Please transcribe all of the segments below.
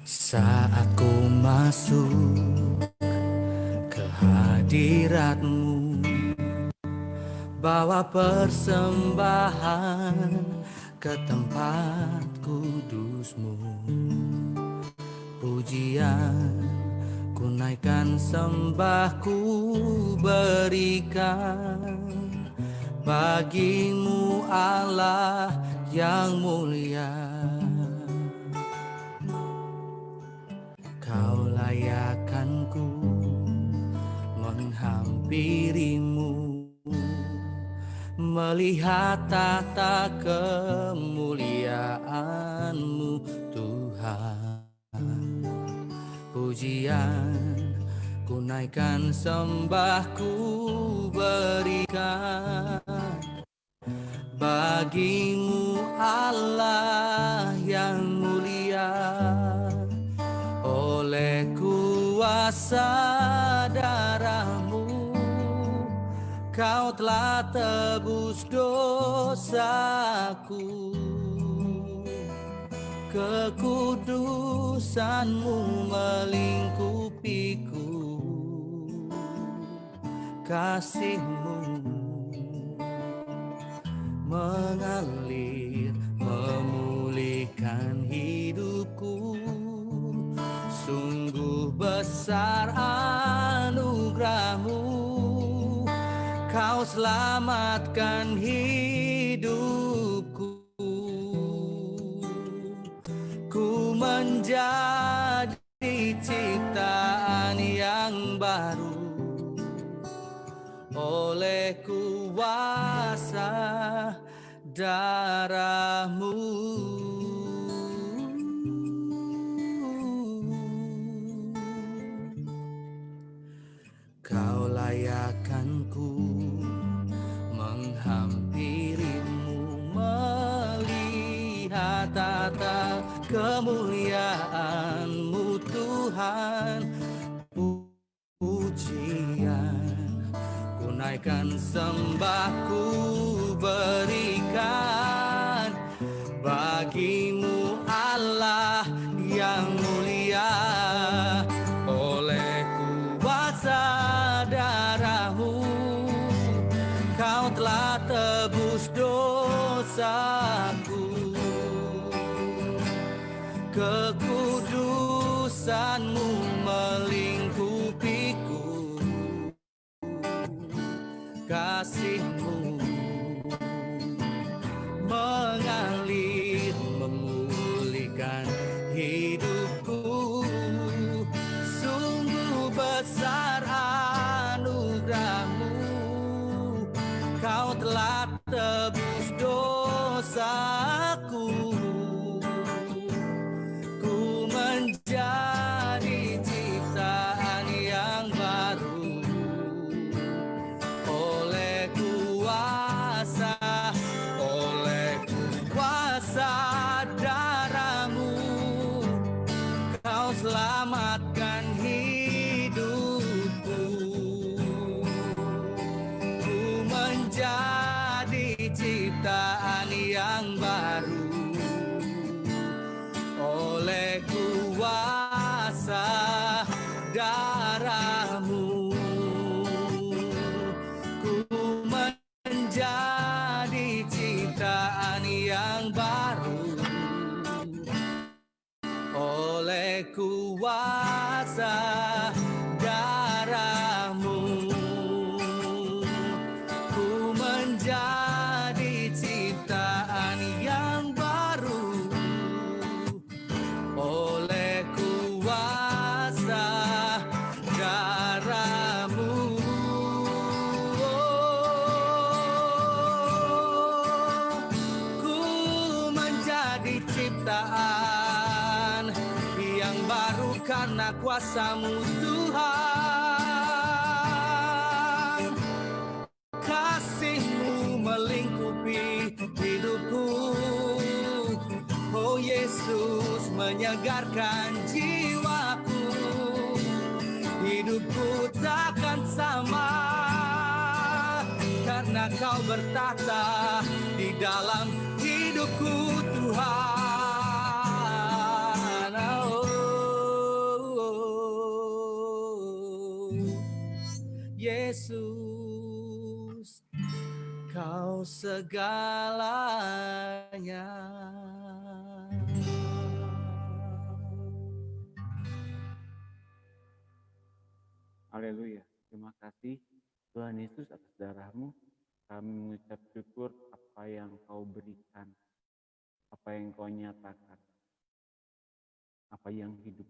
Saat ku masuk ke hadirat-Mu, bawa persembahan ke tempat kudus-Mu. Pujian ku naikkan, sembah ku berikan bagi-Mu Allah yang mulia. Kau layakkan ku menghampiri-Mu, melihat tata kemuliaan-Mu Tuhan. Pujian ku naikkan, sembah ku berikan bagi-Mu Allah yang mulia. Oleh kuasa darah-Mu, Kau telah tebus dosaku. Kekudusan-Mu melingkupiku, kasih-Mu mengalir memulihkan hidupku. Sungguh besar anugerah-Mu, Kau selamatkan hidupku. Ku menjadi ciptaan yang baru oleh kuasa darah-Mu. Kau layakkan ku menghampiri-Mu, melihat tata kemuliaan-Mu Tuhan. Pujian ku naikkan, sembah ku berikan bagi-Mu Allah yang mulia. Oleh kuasa darah-Mu, Kau telah tebus dosaku. Kekudusan-Mu melingkupiku, kasih-Mu mengalir memulihkan hidupku. Sungguh besar anugerah-Mu, Kau telah tebus dosaku. Ku menjadi ciptaan yang baru oleh kuasa darah-Mu, Kau selamatkan hidupku. Ku menjadi ciptaan yang baru oleh kuasa darah-Mu. Ku menjadi ciptaan yang baru oleh kuasa darah-Mu. Ku menjadi ciptaan yang baru oleh kuasa darah-Mu. Ku menjadi ciptaan yang baru karena kuasa-Mu Tuhan. Kasih-Mu melingkupi hidupku. Oh Yesus, menyegarkan jiwaku. Hidupku takkan sama karena Kau bertata di dalam hidupku Tuhan. Oh. Yesus, Kau segalanya. Haleluya. Terima kasih Tuhan Yesus atas darah-Mu. Kami mengucap syukur apa yang Kau berikan, apa yang Kau nyatakan, apa yang hidup,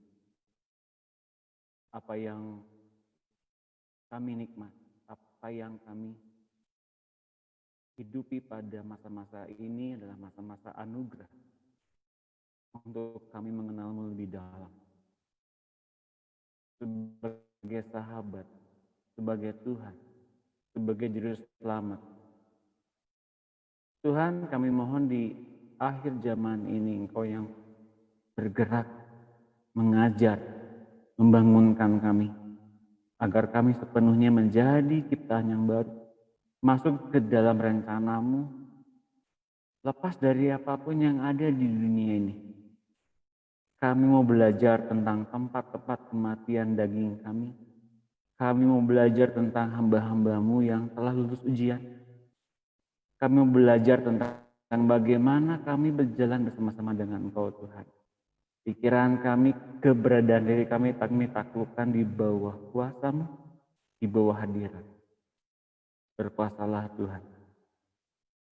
apa yang kami nikmat, apa yang kami hidupi pada masa-masa ini adalah masa-masa anugerah untuk kami mengenal-Mu lebih dalam. Sebagai sahabat, sebagai Tuhan, sebagai juru selamat. Tuhan, kami mohon di akhir zaman ini Engkau yang bergerak, mengajar, membangunkan kami, agar kami sepenuhnya menjadi ciptaan yang baru, masuk ke dalam rencana-Mu, lepas dari apapun yang ada di dunia ini. Kami mau belajar tentang tempat-tempat kematian daging kami. Kami mau belajar tentang hamba-hamba-Mu yang telah lulus ujian. Kami mau belajar tentang bagaimana kami berjalan bersama-sama dengan Engkau, Tuhan. Pikiran kami, keberadaan diri kami taklukkan di bawah kuasa-Mu, di bawah hadirat. Berkuasalah Tuhan.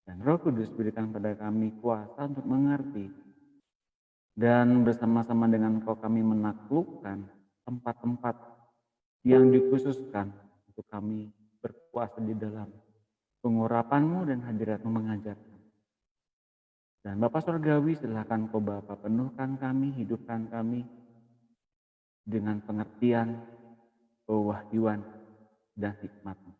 Dan Roh Kudus berikan pada kami kuasa untuk mengerti. Dan bersama-sama dengan Engkau kami menaklukkan tempat-tempat yang dikhususkan untuk kami berkuasa di dalam pengurapan-Mu dan hadirat-Mu mengajarkan. Dan Bapa Surgawi, silakan Kau Bapa penuhkan kami, hidupkan kami dengan pengertian, kewahyuan, dan hikmat-Mu.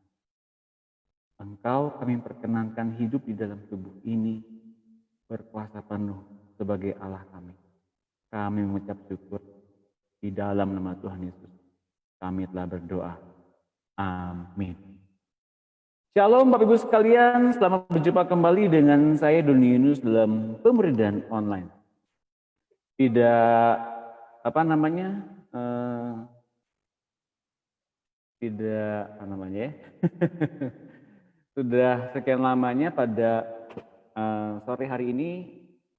Engkau kami perkenankan hidup di dalam tubuh ini berkuasa penuh sebagai Allah kami. Kami mengucap syukur di dalam nama Tuhan Yesus. Kami telah berdoa. Amin. Shalom Bapak Ibu sekalian, selamat berjumpa kembali dengan saya Doni Yunus dalam pemberitaan online. Sudah sekian lamanya pada sore hari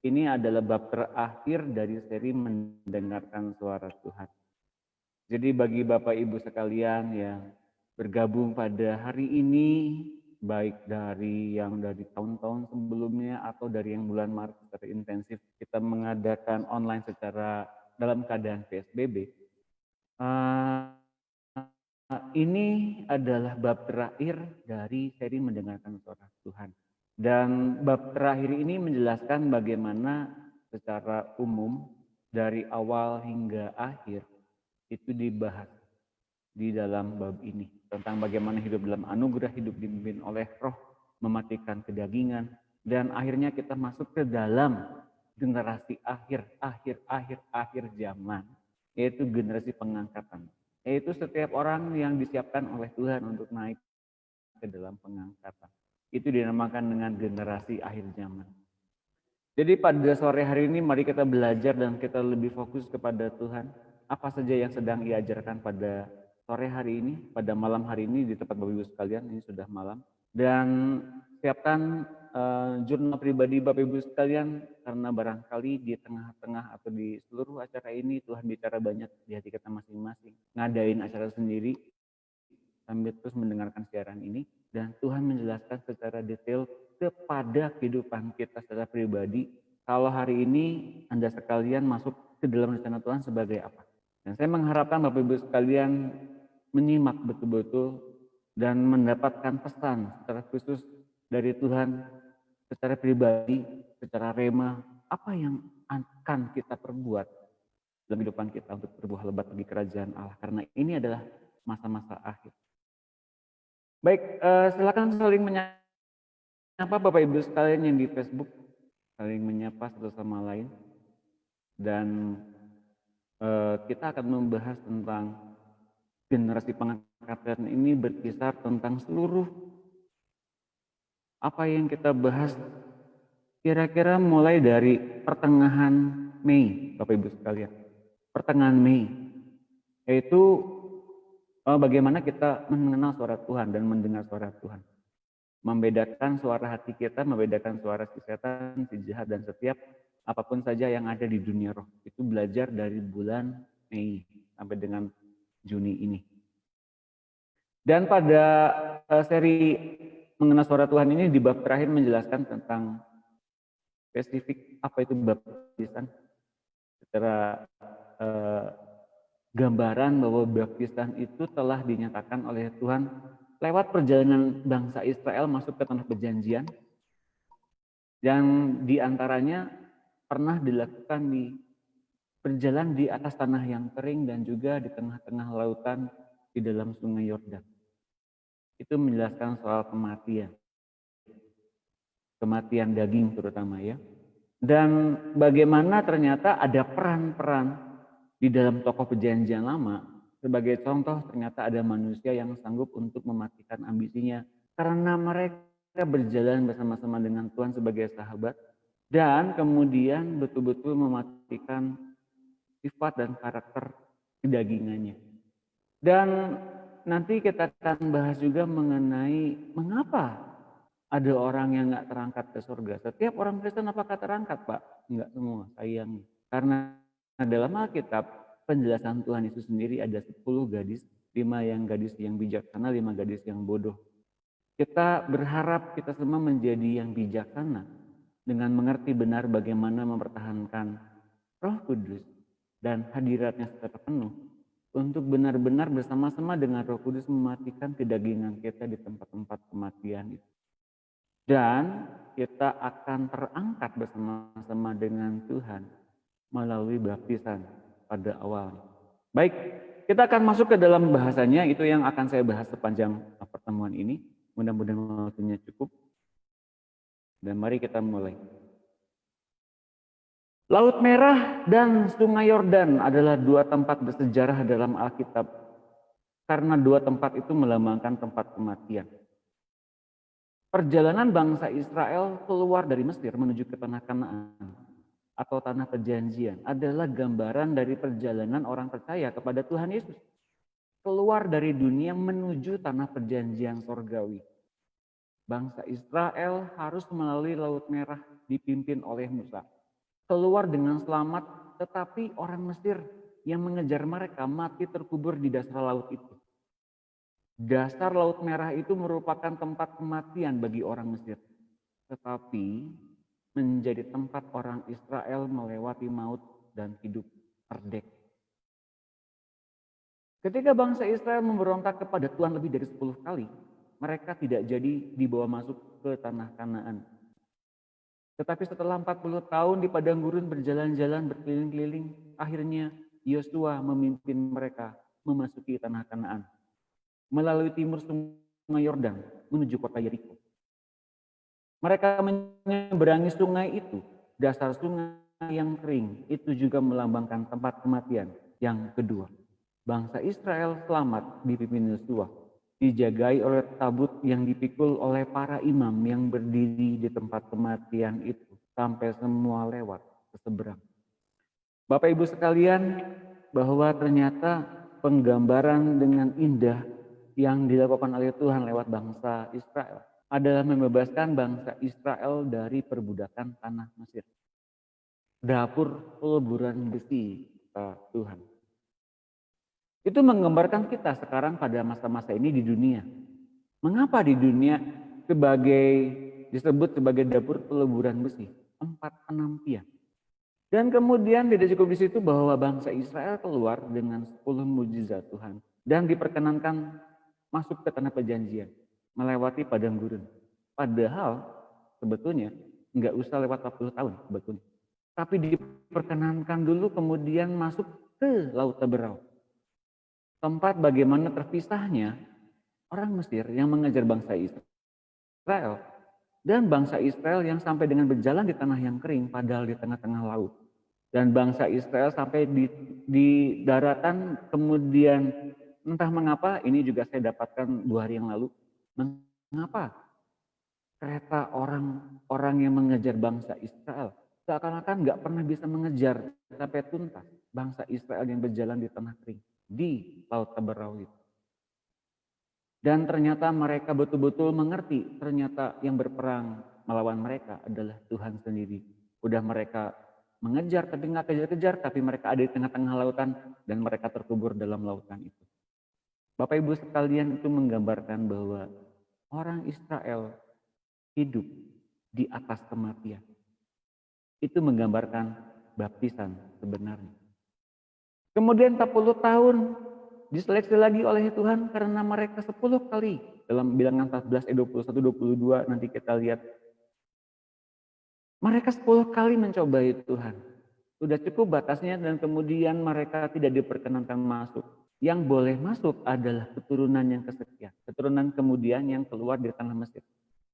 ini adalah bab terakhir dari seri mendengarkan suara Tuhan. Jadi bagi Bapak Ibu sekalian yang bergabung pada hari ini, baik dari tahun-tahun sebelumnya atau dari yang bulan Maret secara intensif kita mengadakan online secara dalam keadaan PSBB. Ini adalah bab terakhir dari seri mendengarkan suara Tuhan. Dan bab terakhir ini menjelaskan bagaimana secara umum dari awal hingga akhir itu dibahas di dalam bab ini. Tentang bagaimana hidup dalam anugerah, hidup dipimpin oleh Roh, mematikan kedagingan. Dan akhirnya kita masuk ke dalam generasi akhir zaman, yaitu generasi pengangkatan. Yaitu setiap orang yang disiapkan oleh Tuhan untuk naik ke dalam pengangkatan. Itu dinamakan dengan generasi akhir zaman. Jadi pada sore hari ini mari kita belajar dan kita lebih fokus kepada Tuhan. Apa saja yang sedang Ia ajarkan pada sore hari ini, pada malam hari ini di tempat Bapak Ibu sekalian, ini sudah malam. Dan siapkan jurnal pribadi Bapak Ibu sekalian, karena barangkali di tengah-tengah atau di seluruh acara ini Tuhan bicara banyak di hati kita masing-masing. Ngadain acara sendiri sambil terus mendengarkan siaran ini, dan Tuhan menjelaskan secara detail kepada kehidupan kita secara pribadi. Kalau hari ini Anda sekalian masuk ke dalam rencana Tuhan sebagai apa? Dan saya mengharapkan Bapak Ibu sekalian menyimak betul-betul dan mendapatkan pesan secara khusus dari Tuhan secara pribadi, secara rema, apa yang akan kita perbuat dalam kehidupan kita untuk berbuah lebat bagi kerajaan Allah. Karena ini adalah masa-masa akhir. Baik, silakan saling menyapa Bapak Ibu sekalian yang di Facebook, saling menyapa satu sama lain. Dan kita akan membahas tentang generasi pengangkatan ini berkisar tentang seluruh apa yang kita bahas kira-kira mulai dari pertengahan Mei, Bapak Ibu sekalian. Pertengahan Mei, yaitu bagaimana kita mengenal suara Tuhan dan mendengar suara Tuhan. Membedakan suara hati kita, membedakan suara si setan, si jahat, dan setiap apapun saja yang ada di dunia roh. Itu belajar dari bulan Mei sampai dengan Juni ini. Dan pada seri mengenal suara Tuhan ini di bab terakhir menjelaskan tentang spesifik apa itu baptisan, secara gambaran bahwa baptisan itu telah dinyatakan oleh Tuhan lewat perjalanan bangsa Israel masuk ke tanah perjanjian, yang diantaranya pernah dilakukan di berjalan di atas tanah yang kering dan juga di tengah-tengah lautan di dalam sungai Yordan. Itu menjelaskan soal kematian daging terutama ya. Dan bagaimana ternyata ada peran-peran di dalam tokoh perjanjian lama. Sebagai contoh ternyata ada manusia yang sanggup untuk mematikan ambisinya karena mereka berjalan bersama-sama dengan Tuhan sebagai sahabat dan kemudian betul-betul mematikan sifat dan karakter kedagingannya. Dan nanti kita akan bahas juga mengenai mengapa ada orang yang nggak terangkat ke surga. Setiap orang Kristen apakah terangkat, Pak? Enggak semua, sayang. Karena dalam Alkitab, penjelasan Tuhan Yesus sendiri ada 10 gadis, 5 yang gadis yang bijaksana, 5 gadis yang bodoh. Kita berharap kita semua menjadi yang bijaksana dengan mengerti benar bagaimana mempertahankan Roh Kudus dan hadiratnya secara penuh untuk benar-benar bersama-sama dengan Roh Kudus mematikan kedagingan kita di tempat-tempat kematian itu. Dan kita akan terangkat bersama-sama dengan Tuhan melalui baptisan pada awalnya. Baik, kita akan masuk ke dalam bahasanya, itu yang akan saya bahas sepanjang pertemuan ini. Mudah-mudahan waktunya cukup. Dan mari kita mulai. Laut Merah dan Sungai Yordan adalah 2 tempat bersejarah dalam Alkitab. Karena 2 tempat itu melambangkan tempat kematian. Perjalanan bangsa Israel keluar dari Mesir menuju ke tanah Kanaan atau tanah perjanjian adalah gambaran dari perjalanan orang percaya kepada Tuhan Yesus. Keluar dari dunia menuju tanah perjanjian sorgawi. Bangsa Israel harus melalui Laut Merah dipimpin oleh Musa. Keluar dengan selamat, tetapi orang Mesir yang mengejar mereka mati terkubur di dasar laut itu. Dasar Laut Merah itu merupakan tempat kematian bagi orang Mesir, tetapi menjadi tempat orang Israel melewati maut dan hidup merdeka. Ketika bangsa Israel memberontak kepada Tuhan lebih dari 10 kali, mereka tidak jadi dibawa masuk ke tanah Kanaan. Tetapi setelah 40 tahun di padang gurun berjalan-jalan berkeliling-keliling, akhirnya Yosua memimpin mereka memasuki tanah Kanaan melalui timur Sungai Yordan menuju kota Yeriko. Mereka menyeberangi sungai itu, dasar sungai yang kering, itu juga melambangkan tempat kematian yang kedua. Bangsa Israel selamat dipimpin Yosua, dijagai oleh tabut yang dipikul oleh para imam yang berdiri di tempat kematian itu sampai semua lewat ke seberang. Bapak Ibu sekalian, bahwa ternyata penggambaran dengan indah yang dilakukan oleh Tuhan lewat bangsa Israel adalah membebaskan bangsa Israel dari perbudakan tanah Mesir. Dapur peleburan besi Tuhan. Itu menggambarkan kita sekarang pada masa-masa ini di dunia. Mengapa di dunia disebut sebagai dapur peleburan besi? 4 penampian. Dan kemudian tidak cukup di situ bahwa bangsa Israel keluar dengan 10 mujizat Tuhan dan diperkenankan masuk ke tanah perjanjian, melewati padang gurun. Padahal sebetulnya nggak usah lewat 40 tahun sebetulnya. Tapi diperkenankan dulu kemudian masuk ke Laut Teberau. Tempat bagaimana terpisahnya orang Mesir yang mengejar bangsa Israel dan bangsa Israel yang sampai dengan berjalan di tanah yang kering padahal di tengah-tengah laut. Dan bangsa Israel sampai di daratan, kemudian entah mengapa, ini juga saya dapatkan 2 hari yang lalu, mengapa kereta orang yang mengejar bangsa Israel seakan-akan nggak pernah bisa mengejar sampai tuntas bangsa Israel yang berjalan di tanah kering di Laut Teberau itu. Dan ternyata mereka betul-betul mengerti, ternyata yang berperang melawan mereka adalah Tuhan sendiri. Udah mereka mengejar tapi nggak kejar-kejar, tapi mereka ada di tengah-tengah lautan dan mereka terkubur dalam lautan itu. Bapak Ibu sekalian, itu menggambarkan bahwa orang Israel hidup di atas kematian. Itu menggambarkan baptisan sebenarnya. Kemudian 40 tahun diseleksi lagi oleh Tuhan karena mereka 10 kali. Dalam bilangan 14, 21, 22 nanti kita lihat. Mereka 10 kali mencobai Tuhan. Sudah cukup batasnya dan kemudian mereka tidak diperkenankan masuk. Yang boleh masuk adalah keturunan yang kesekian. Keturunan kemudian yang keluar dari tanah Mesir.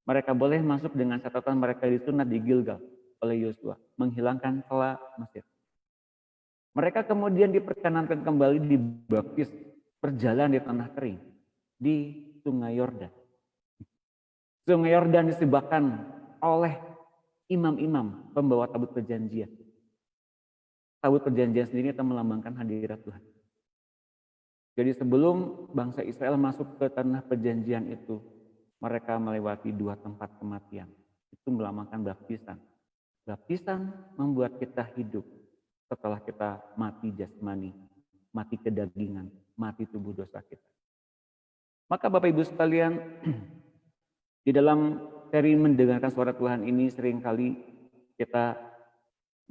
Mereka boleh masuk dengan catatan mereka disunat di Gilgal oleh Yosua. Menghilangkan celah Mesir. Mereka kemudian diperkenankan kembali dibaptis berjalan di tanah kering di Sungai Yordan. Sungai Yordan disebabkan oleh imam-imam pembawa tabut perjanjian. Tabut perjanjian sendiri itu melambangkan hadirat Tuhan. Jadi sebelum bangsa Israel masuk ke tanah perjanjian itu, mereka melewati 2 tempat kematian. Itu melambangkan baptisan. Baptisan membuat kita hidup setelah kita mati jasmani, mati kedagingan, mati tubuh dosa kita. Maka Bapak Ibu sekalian, di dalam seri mendengarkan suara Tuhan ini seringkali kita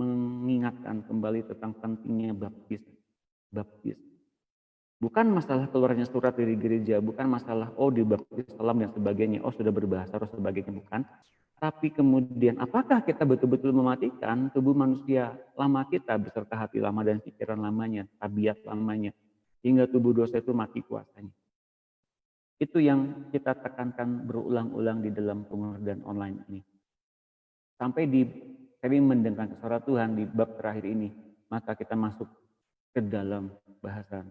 mengingatkan kembali tentang pentingnya baptis. Bukan masalah keluarnya surat dari gereja, bukan masalah dibaptis salam dan sebagainya, sudah berbahasa dan sebagainya, bukan. Tapi kemudian apakah kita betul-betul mematikan tubuh manusia lama kita beserta hati lama dan pikiran lamanya, tabiat lamanya, hingga tubuh dosa itu mati kuasanya. Itu yang kita tekankan berulang-ulang di dalam pengajaran online ini. Sampai di seri mendengarkan suara Tuhan di bab terakhir ini, maka kita masuk ke dalam bahasan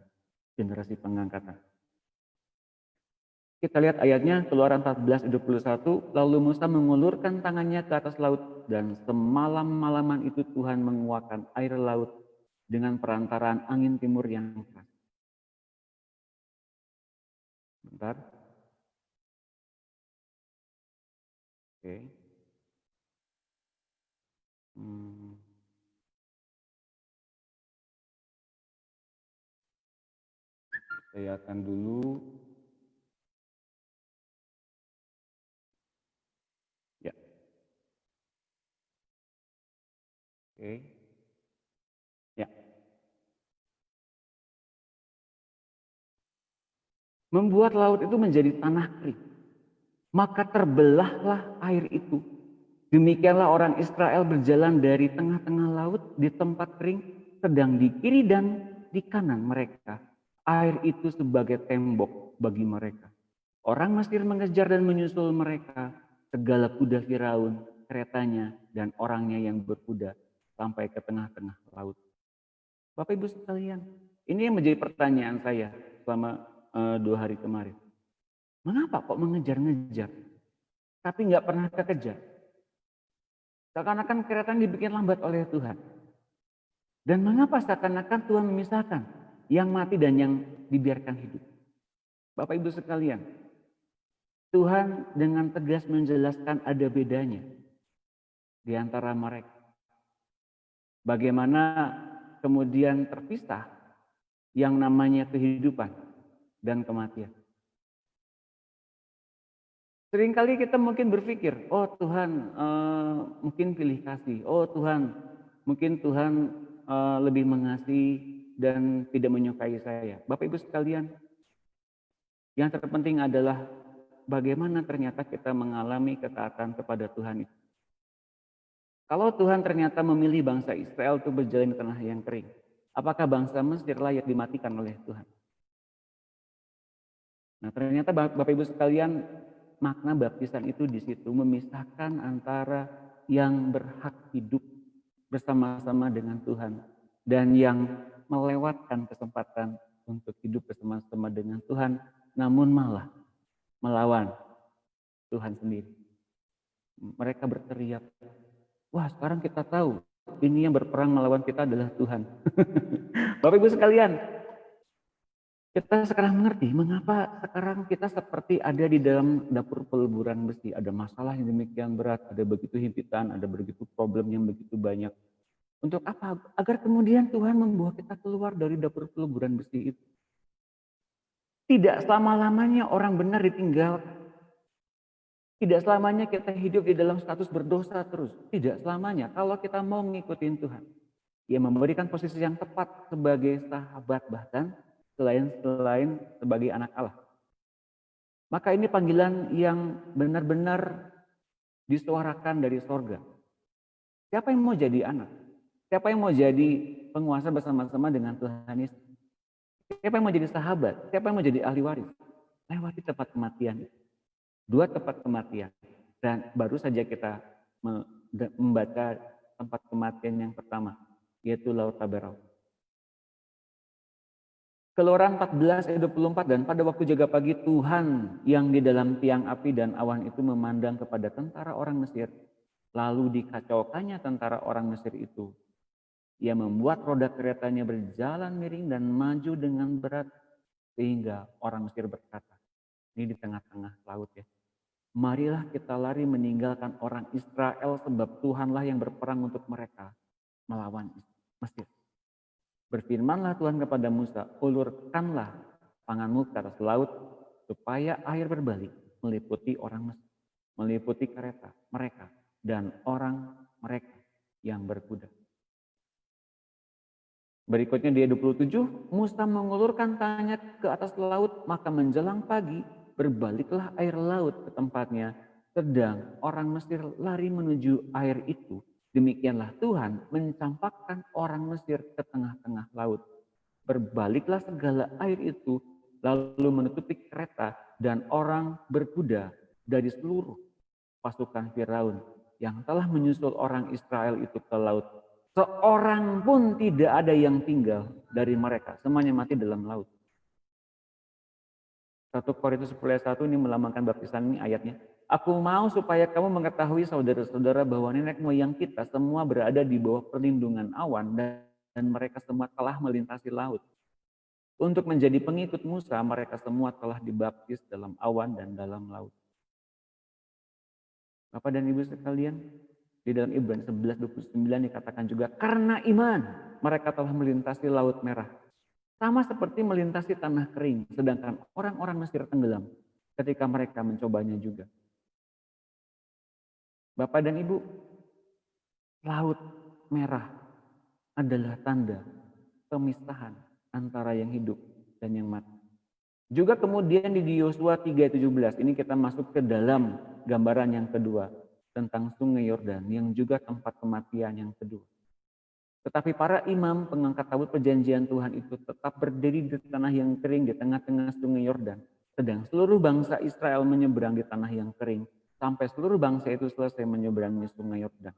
generasi pengangkatan. Kita lihat ayatnya, Keluaran 14:21, lalu Musa mengulurkan tangannya ke atas laut dan semalam-malaman itu Tuhan menguakkan air laut dengan perantaraan angin timur yang keras. Bentar. Oke. Saya akan dulu. Ya. Oke. Ya. Membuat laut itu menjadi tanah kering. Maka terbelahlah air itu. Demikianlah orang Israel berjalan dari tengah-tengah laut di tempat kering, sedang di kiri dan di kanan mereka. Air itu sebagai tembok bagi mereka. Orang Mesir mengejar dan menyusul mereka, segala kuda Firaun, keretanya, dan orangnya yang berkuda sampai ke tengah-tengah laut. Bapak Ibu sekalian, ini yang menjadi pertanyaan saya selama 2 hari kemarin. Mengapa kok mengejar-ngejar, tapi nggak pernah kekejar? Seakan-akan kereta dibikin lambat oleh Tuhan. Dan mengapa seakan-akan Tuhan memisahkan yang mati dan yang dibiarkan hidup? Bapak Ibu sekalian, Tuhan dengan tegas menjelaskan ada bedanya di antara mereka. Bagaimana kemudian terpisah yang namanya kehidupan dan kematian. Seringkali kita mungkin berpikir, Tuhan mungkin pilih kasih, Tuhan mungkin Tuhan lebih mengasihi dan tidak menyukai saya. Bapak Ibu sekalian, yang terpenting adalah bagaimana ternyata kita mengalami ketaatan kepada Tuhan itu. Kalau Tuhan ternyata memilih bangsa Israel untuk berjalan di tanah yang kering, apakah bangsa Mesir layak dimatikan oleh Tuhan? Nah, ternyata Bapak Ibu sekalian, makna baptisan itu di situ memisahkan antara yang berhak hidup bersama-sama dengan Tuhan dan yang melewatkan kesempatan untuk hidup bersama-sama dengan Tuhan, namun malah melawan Tuhan sendiri. Mereka berteriak, wah sekarang kita tahu ini yang berperang melawan kita adalah Tuhan. Bapak Ibu sekalian, Kita sekarang mengerti mengapa sekarang kita seperti ada di dalam dapur peleburan besi. Ada masalah yang demikian berat, ada begitu himpitan, ada begitu problem yang begitu banyak. Untuk apa? Agar kemudian Tuhan membawa kita keluar dari dapur peleburan besi itu. Tidak selama-lamanya orang benar ditinggal. Tidak selamanya kita hidup di dalam status berdosa terus. Tidak selamanya. Kalau kita mau ngikutin Tuhan, Ia memberikan posisi yang tepat sebagai sahabat, bahkan selain sebagai anak Allah. Maka ini panggilan yang benar-benar disuarakan dari sorga. Siapa yang mau jadi anak? Siapa yang mau jadi penguasa bersama-sama dengan Tuhan Yesus? Siapa yang mau jadi sahabat? Siapa yang mau jadi ahli waris? Lewati tempat kematian. 2 tempat kematian. Dan baru saja kita membaca tempat kematian yang pertama, yaitu Laut Taberau. Keluaran 14 ayat 24, dan pada waktu jaga pagi Tuhan yang di dalam tiang api dan awan itu memandang kepada tentara orang Mesir, lalu dikacaukannya tentara orang Mesir itu. Ia membuat roda keretanya berjalan miring dan maju dengan berat, sehingga orang Mesir berkata, ini di tengah-tengah laut ya, marilah kita lari meninggalkan orang Israel, sebab Tuhanlah yang berperang untuk mereka melawan Mesir. Berfirmanlah Tuhan kepada Musa, ulurkanlah tanganmu ke atas laut, supaya air berbalik meliputi orang Mesir, meliputi kereta mereka dan orang mereka yang berkuda. Berikutnya di ayat 27, Musa mengulurkan tangannya ke atas laut, maka menjelang pagi berbaliklah air laut ke tempatnya, sedang orang Mesir lari menuju air itu. Demikianlah Tuhan mencampakkan orang Mesir ke tengah-tengah laut. Berbaliklah segala air itu, lalu menutupi kereta dan orang berkuda dari seluruh pasukan Firaun yang telah menyusul orang Israel itu ke laut. Seorang pun tidak ada yang tinggal dari mereka, semuanya mati dalam laut. 1 Korintus 10 ayat 1 ini melambangkan baptisan, ini ayatnya. Aku mau supaya kamu mengetahui saudara-saudara bahwa nenek moyang kita semua berada di bawah perlindungan awan dan mereka semua telah melintasi laut. Untuk menjadi pengikut Musa, mereka semua telah dibaptis dalam awan dan dalam laut. Bapak dan Ibu sekalian, di dalam Ibrani 11:29 dikatakan juga, karena iman mereka telah melintasi laut merah. Sama seperti melintasi tanah kering, sedangkan orang-orang Mesir tenggelam ketika mereka mencobanya juga. Bapak dan Ibu, laut merah adalah tanda pemisahan antara yang hidup dan yang mati. Juga kemudian di Yosua 3:17, ini kita masuk ke dalam gambaran yang kedua tentang sungai Yordan yang juga tempat kematian yang kedua. Tetapi para imam pengangkat tabut perjanjian Tuhan itu tetap berdiri di tanah yang kering di tengah-tengah sungai Yordan. Sedang seluruh bangsa Israel menyeberang di tanah yang kering sampai seluruh bangsa itu selesai menyeberangi sungai Yordan.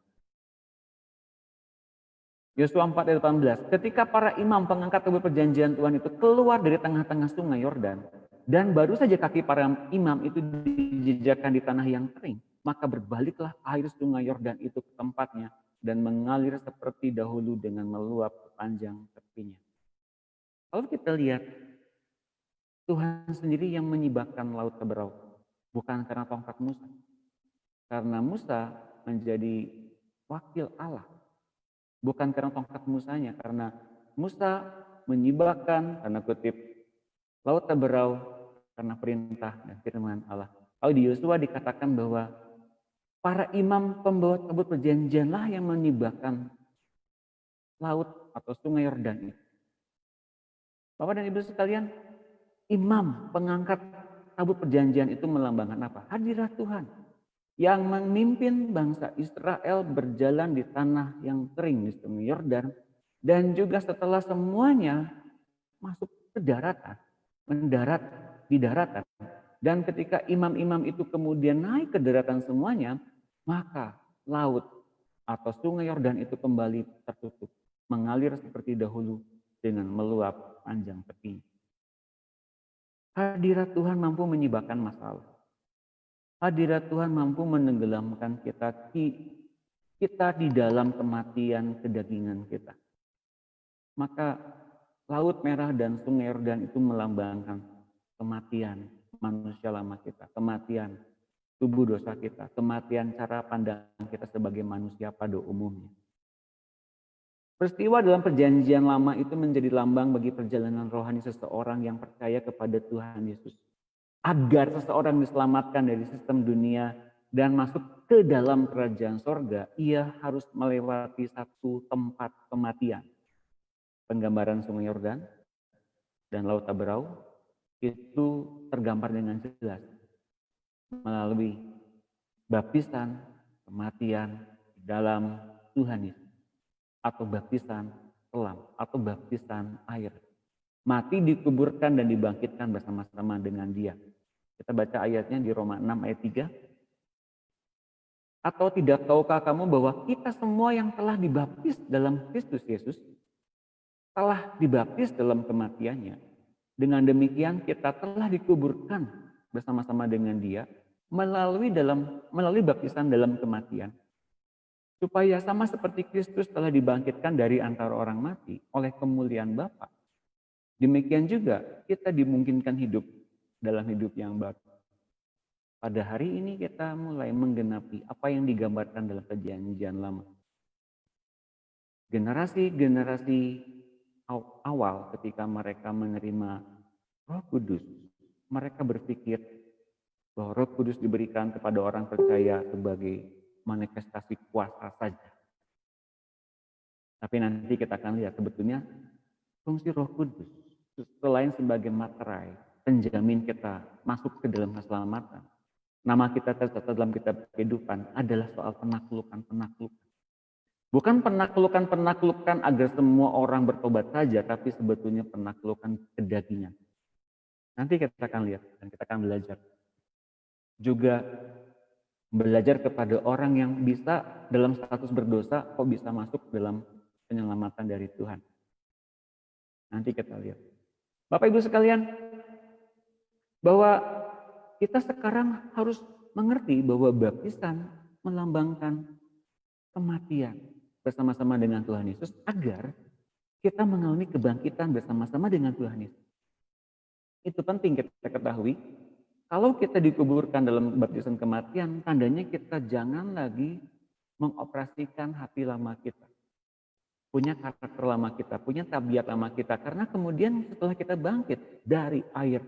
Yosua 4 ayat 18, ketika para imam pengangkat tabut perjanjian Tuhan itu keluar dari tengah-tengah sungai Yordan, dan baru saja kaki para imam itu dijejakkan di tanah yang kering, maka berbaliklah air sungai Yordan itu ke tempatnya dan mengalir seperti dahulu dengan meluap sepanjang tepinya. Kalau kita lihat, Tuhan sendiri yang menyibakkan laut Taberau, bukan karena tongkat Musa. Karena Musa menjadi wakil Allah, bukan karena tongkat Musanya, karena Musa menyibakkan, tanda kutip, laut Taberau karena perintah dan firman Allah. Kalau di Yosua dikatakan bahwa para imam pembawa tabut perjanjianlah yang menyibakkan laut atau sungai Yordan itu. Bapak dan Ibu sekalian, imam pengangkat tabut perjanjian itu melambangkan apa? Hadirat Tuhan yang memimpin bangsa Israel berjalan di tanah yang kering di sungai Yordan, dan juga setelah semuanya masuk ke daratan, mendarat di daratan, dan ketika imam-imam itu kemudian naik ke daratan semuanya, maka laut atau sungai Yordan itu kembali tertutup, mengalir seperti dahulu dengan meluap panjang tepi. Hadirat Tuhan mampu menyibakkan masalah. Hadirat Tuhan mampu menenggelamkan kita di dalam kematian kedagingan kita. Maka Laut Merah dan Sungai Yordan itu melambangkan kematian manusia lama kita, kematian tubuh dosa kita, kematian cara pandang kita sebagai manusia pada umumnya. Peristiwa dalam perjanjian lama itu menjadi lambang bagi perjalanan rohani seseorang yang percaya kepada Tuhan Yesus. Agar seseorang diselamatkan dari sistem dunia dan masuk ke dalam kerajaan sorga, ia harus melewati satu tempat kematian. Penggambaran Sungai Yordan dan Laut Taberau itu tergambar dengan jelas melalui baptisan kematian dalam Tuhan Yesus, atau baptisan selam, atau baptisan air. Mati, dikuburkan, dan dibangkitkan bersama-sama dengan Dia. Kita baca ayatnya di Roma 6 ayat 3. Atau tidak tahukah kamu bahwa kita semua yang telah dibaptis dalam Kristus Yesus telah dibaptis dalam kematiannya. Dengan demikian kita telah dikuburkan bersama-sama dengan Dia melalui baptisan dalam kematian, supaya sama seperti Kristus telah dibangkitkan dari antara orang mati oleh kemuliaan Bapa. Demikian juga kita dimungkinkan hidup dalam hidup yang baru. Pada hari ini kita mulai menggenapi apa yang digambarkan dalam perjanjian lama. Generasi-generasi awal ketika mereka menerima Roh Kudus, mereka berpikir bahwa Roh Kudus diberikan kepada orang percaya sebagai manifestasi kuasa saja. Tapi nanti kita akan lihat sebetulnya fungsi Roh Kudus selain sebagai materai penjamin kita masuk ke dalam keselamatan. Nama kita tercatat dalam kitab kehidupan adalah soal penaklukan. Bukan penaklukan agar semua orang bertobat saja, tapi sebetulnya penaklukan kedagingan. Nanti kita akan lihat dan kita akan belajar. Juga belajar kepada orang yang bisa dalam status berdosa kok bisa masuk dalam penyelamatan dari Tuhan. Nanti kita lihat. Bapak Ibu sekalian, bahwa kita sekarang harus mengerti bahwa baptisan melambangkan kematian bersama-sama dengan Tuhan Yesus agar kita mengalami kebangkitan bersama-sama dengan Tuhan Yesus. Itu penting kita ketahui. Kalau kita dikuburkan dalam baptisan kematian, tandanya kita jangan lagi mengoperasikan hati lama kita. Punya karakter lama kita, punya tabiat lama kita. Karena kemudian setelah kita bangkit dari air,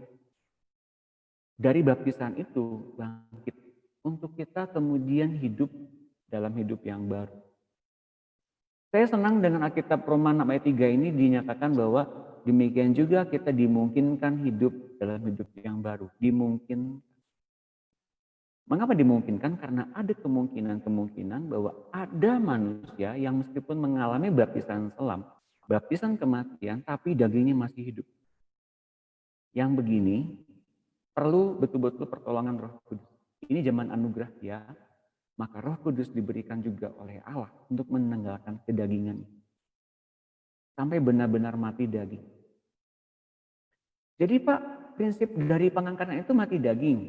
dari baptisan itu bangkit untuk kita kemudian hidup dalam hidup yang baru. Saya senang dengan Alkitab Roma 6 ayat 3 ini dinyatakan bahwa demikian juga kita dimungkinkan hidup dalam hidup yang baru. Dimungkinkan. Mengapa dimungkinkan? Karena ada kemungkinan bahwa ada manusia yang meskipun mengalami baptisan selam, baptisan kematian, tapi dagingnya masih hidup. Yang begini perlu betul-betul pertolongan Roh Kudus. Ini zaman anugerah ya, maka Roh Kudus diberikan juga oleh Allah untuk menanggalkan kedagingan. Sampai benar-benar mati daging. Jadi Pak, prinsip dari pengangkatan itu mati daging.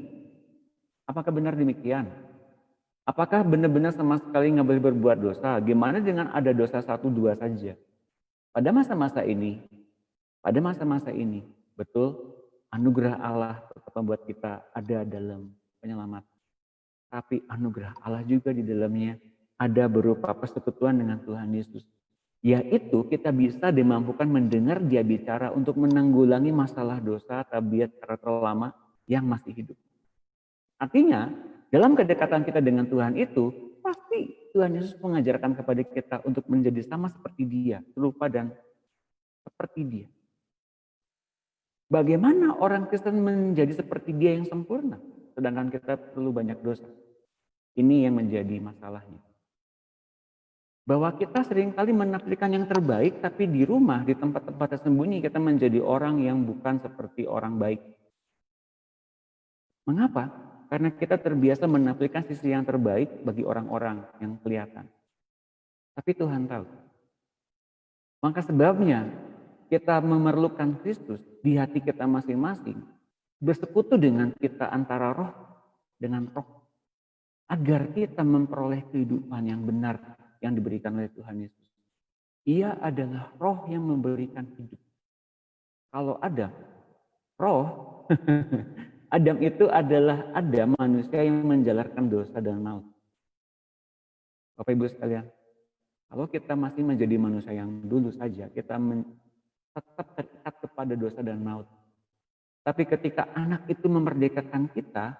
Apakah benar demikian? Apakah benar-benar sama sekali nggak boleh berbuat dosa? Gimana dengan ada dosa 1-2 saja? Pada masa-masa ini, betul, anugerah Allah tetap membuat kita ada dalam penyelamatan. Tapi anugerah Allah juga di dalamnya ada berupa persekutuan dengan Tuhan Yesus. Yaitu kita bisa dimampukan mendengar Dia bicara untuk menanggulangi masalah dosa, tabiat karakter lama yang masih hidup. Artinya, dalam kedekatan kita dengan Tuhan itu, pasti Tuhan Yesus mengajarkan kepada kita untuk menjadi sama seperti Dia, serupa dan seperti Dia. Bagaimana orang Kristen menjadi seperti Dia yang sempurna, sedangkan kita perlu banyak dosa? Ini yang menjadi masalahnya. Bahwa kita seringkali menampilkan yang terbaik, tapi di rumah, di tempat-tempat tersembunyi, kita menjadi orang yang bukan seperti orang baik. Mengapa? Karena kita terbiasa menampilkan sisi yang terbaik bagi orang-orang yang kelihatan. Tapi Tuhan tahu. Maka sebabnya kita memerlukan Kristus di hati kita masing-masing, bersekutu dengan kita antara roh dengan roh, agar kita memperoleh kehidupan yang benar yang diberikan oleh Tuhan Yesus. Ia adalah roh yang memberikan hidup. Kalau Adam, roh, Adam itu adalah Adam, manusia yang menjalarkan dosa dan maut. Bapak Ibu sekalian, kalau kita masih menjadi manusia yang dulu saja, kita tetap terikat kepada dosa dan maut. Tapi ketika anak itu memerdekakan kita,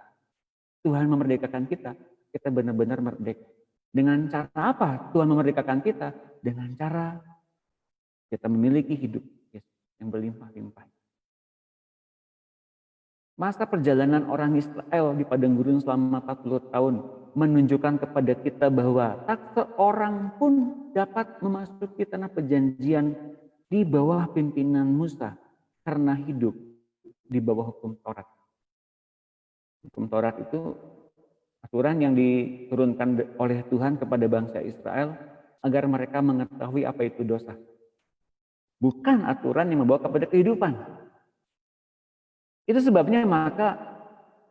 Tuhan memerdekakan kita, kita benar-benar merdeka. Dengan cara apa Tuhan memerdekakan kita? Dengan cara kita memiliki hidup yang berlimpah-limpah. Masa perjalanan orang Israel di padang gurun selama 40 tahun menunjukkan kepada kita bahwa tak seorang pun dapat memasuki tanah perjanjian di bawah pimpinan Musa karena hidup di bawah hukum Taurat. Hukum Taurat itu aturan yang diturunkan oleh Tuhan kepada bangsa Israel agar mereka mengetahui apa itu dosa. Bukan aturan yang membawa kepada kehidupan. Itu sebabnya maka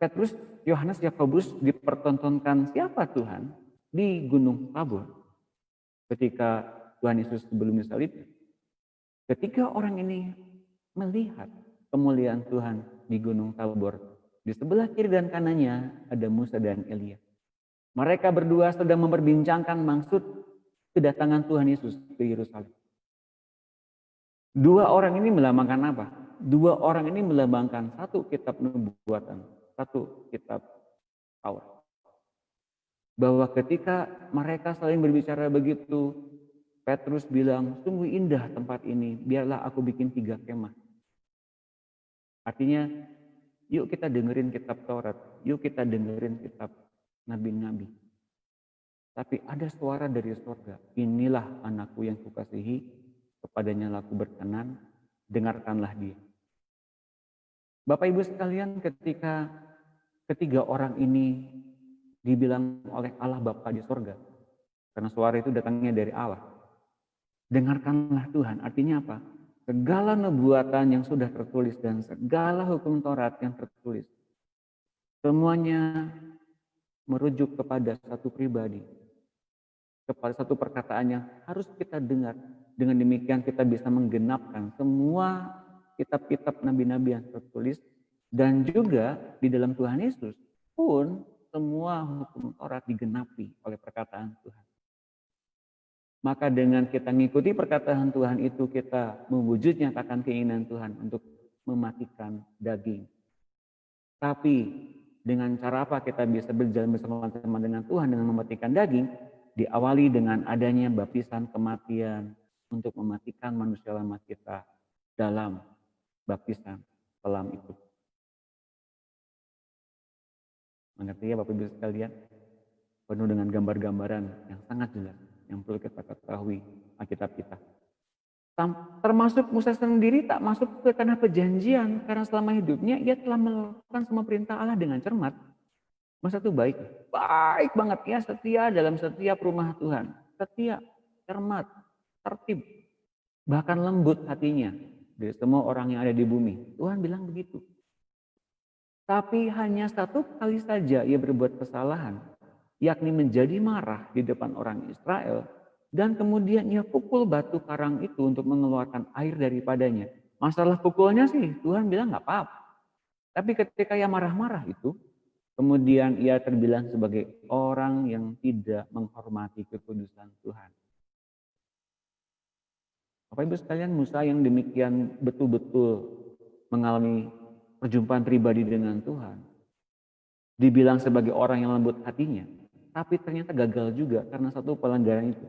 Petrus, Yohanes, Yakobus dipertontonkan siapa Tuhan di Gunung Tabor ketika Tuhan Yesus sebelum disalib. Ketika orang ini melihat kemuliaan Tuhan di Gunung Tabor, di sebelah kiri dan kanannya ada Musa dan Elia. Mereka berdua sedang memperbincangkan maksud kedatangan Tuhan Yesus ke Yerusalem. Dua orang ini melambangkan apa? Dua orang ini melambangkan satu kitab nubuatan, satu kitab Taurat. Bahwa ketika mereka saling berbicara begitu, Petrus bilang, sungguh indah tempat ini, biarlah aku bikin 3 kemah. Artinya, yuk kita dengerin kitab Taurat, yuk kita dengerin kitab nabi-nabi. Tapi ada suara dari surga, inilah anakku yang kukasihi, kepadanya aku berkenan, dengarkanlah dia. Bapak Ibu sekalian, ketika ketiga orang ini dibilang oleh Allah Bapa di surga, karena suara itu datangnya dari Allah. Dengarkanlah Tuhan, artinya apa? Segala nubuatan yang sudah tertulis dan segala hukum Taurat yang tertulis, semuanya merujuk kepada satu pribadi, kepada satu perkataan yang harus kita dengar. Dengan demikian kita bisa menggenapkan semua kitab-kitab nabi-nabi yang tertulis, dan juga di dalam Tuhan Yesus pun semua hukum Taurat digenapi oleh perkataan Tuhan. Maka dengan kita mengikuti perkataan Tuhan itu, kita mewujud nyatakan keinginan Tuhan untuk mematikan daging. Tapi dengan cara apa kita bisa berjalan bersama-sama dengan Tuhan dengan mematikan daging? Diawali dengan adanya baptisan kematian untuk mematikan manusia lama kita dalam baptisan kelam itu. Mengerti ya Bapak Ibu sekalian? Penuh dengan gambar-gambaran yang sangat jelas yang perlu kita ketahui Alkitab kita. Termasuk Musa sendiri tak masuk ke tanah perjanjian karena selama hidupnya ia telah melakukan semua perintah Allah dengan cermat. Musa itu baik banget ya, setia dalam setiap rumah Tuhan, setia, cermat, tertib, bahkan lembut hatinya dari semua orang yang ada di bumi. Tuhan bilang begitu. Tapi hanya satu kali saja ia berbuat kesalahan, yakni menjadi marah di depan orang Israel, dan kemudian ia pukul batu karang itu untuk mengeluarkan air daripadanya. Masalah pukulnya sih Tuhan bilang nggak apa-apa. Tapi ketika ia marah-marah itu, kemudian ia terbilang sebagai orang yang tidak menghormati kekudusan Tuhan. Bapak Ibu sekalian, Musa yang demikian betul-betul mengalami perjumpaan pribadi dengan Tuhan, dibilang sebagai orang yang lembut hatinya, tapi ternyata gagal juga karena satu pelanggaran itu.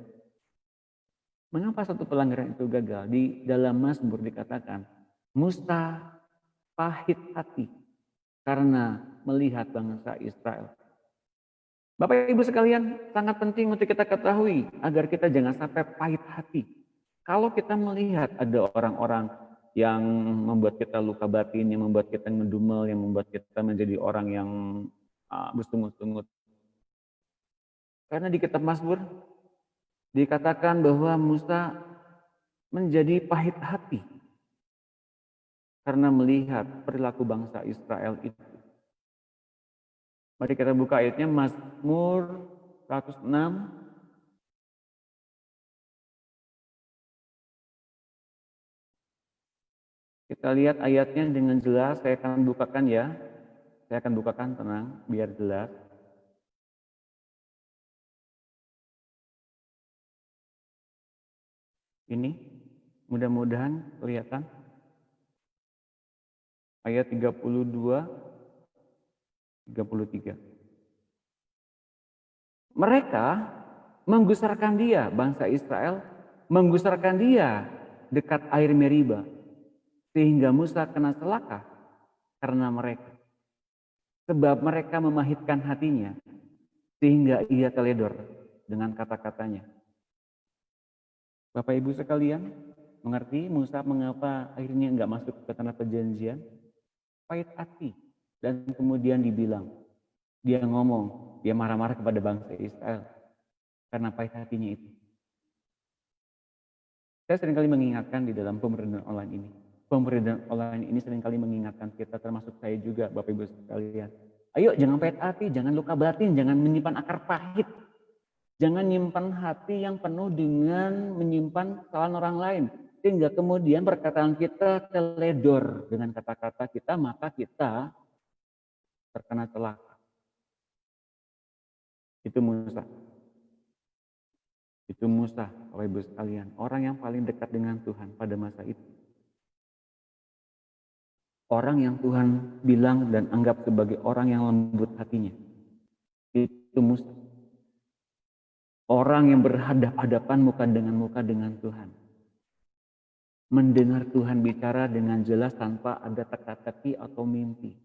Mengapa satu pelanggaran itu gagal? Di dalam Mazmur dikatakan, Musa pahit hati karena melihat bangsa Israel. Bapak Ibu sekalian, sangat penting untuk kita ketahui agar kita jangan sampai pahit hati. Kalau kita melihat ada orang-orang yang membuat kita luka batin, yang membuat kita ngedumel, yang membuat kita menjadi orang yang bersungut-sungut. Karena di kitab Mazmur dikatakan bahwa Musa menjadi pahit hati karena melihat perilaku bangsa Israel itu. Mari kita buka ayatnya, Mazmur 106. Kita Kita lihat ayatnya dengan jelas, saya akan bukakan ya. Saya akan bukakan, tenang, biar jelas. Ini, mudah-mudahan kelihatan. Ayat 32, 33. Mereka menggusarkan dia, bangsa Israel, menggusarkan dia dekat air Meriba. Sehingga Musa kena celaka karena mereka. Sebab mereka memahitkan hatinya, sehingga ia teledor dengan kata-katanya. Bapak Ibu sekalian, mengerti Musa mengapa akhirnya enggak masuk ke tanah perjanjian? Pahit hati. Dan kemudian dibilang, dia ngomong, dia marah-marah kepada bangsa Israel karena pahit hatinya itu. Saya seringkali mengingatkan di dalam pemberitaan online ini. Pemberitaan online ini seringkali mengingatkan kita, termasuk saya juga, Bapak Ibu sekalian. Ayo jangan pahit hati, jangan luka batin, jangan menyimpan akar pahit. Jangan menyimpan hati yang penuh dengan menyimpan kesalahan orang lain. Sehingga kemudian perkataan kita teledor dengan kata-kata kita, maka kita terkena celaka. Itu Musa. Itu Musa, Bapak Ibu sekalian. Orang yang paling dekat dengan Tuhan pada masa itu. Orang yang Tuhan bilang dan anggap sebagai orang yang lembut hatinya. Itu Musa. Orang yang berhadapan muka dengan Tuhan. Mendengar Tuhan bicara dengan jelas tanpa ada teka-teki atau mimpi.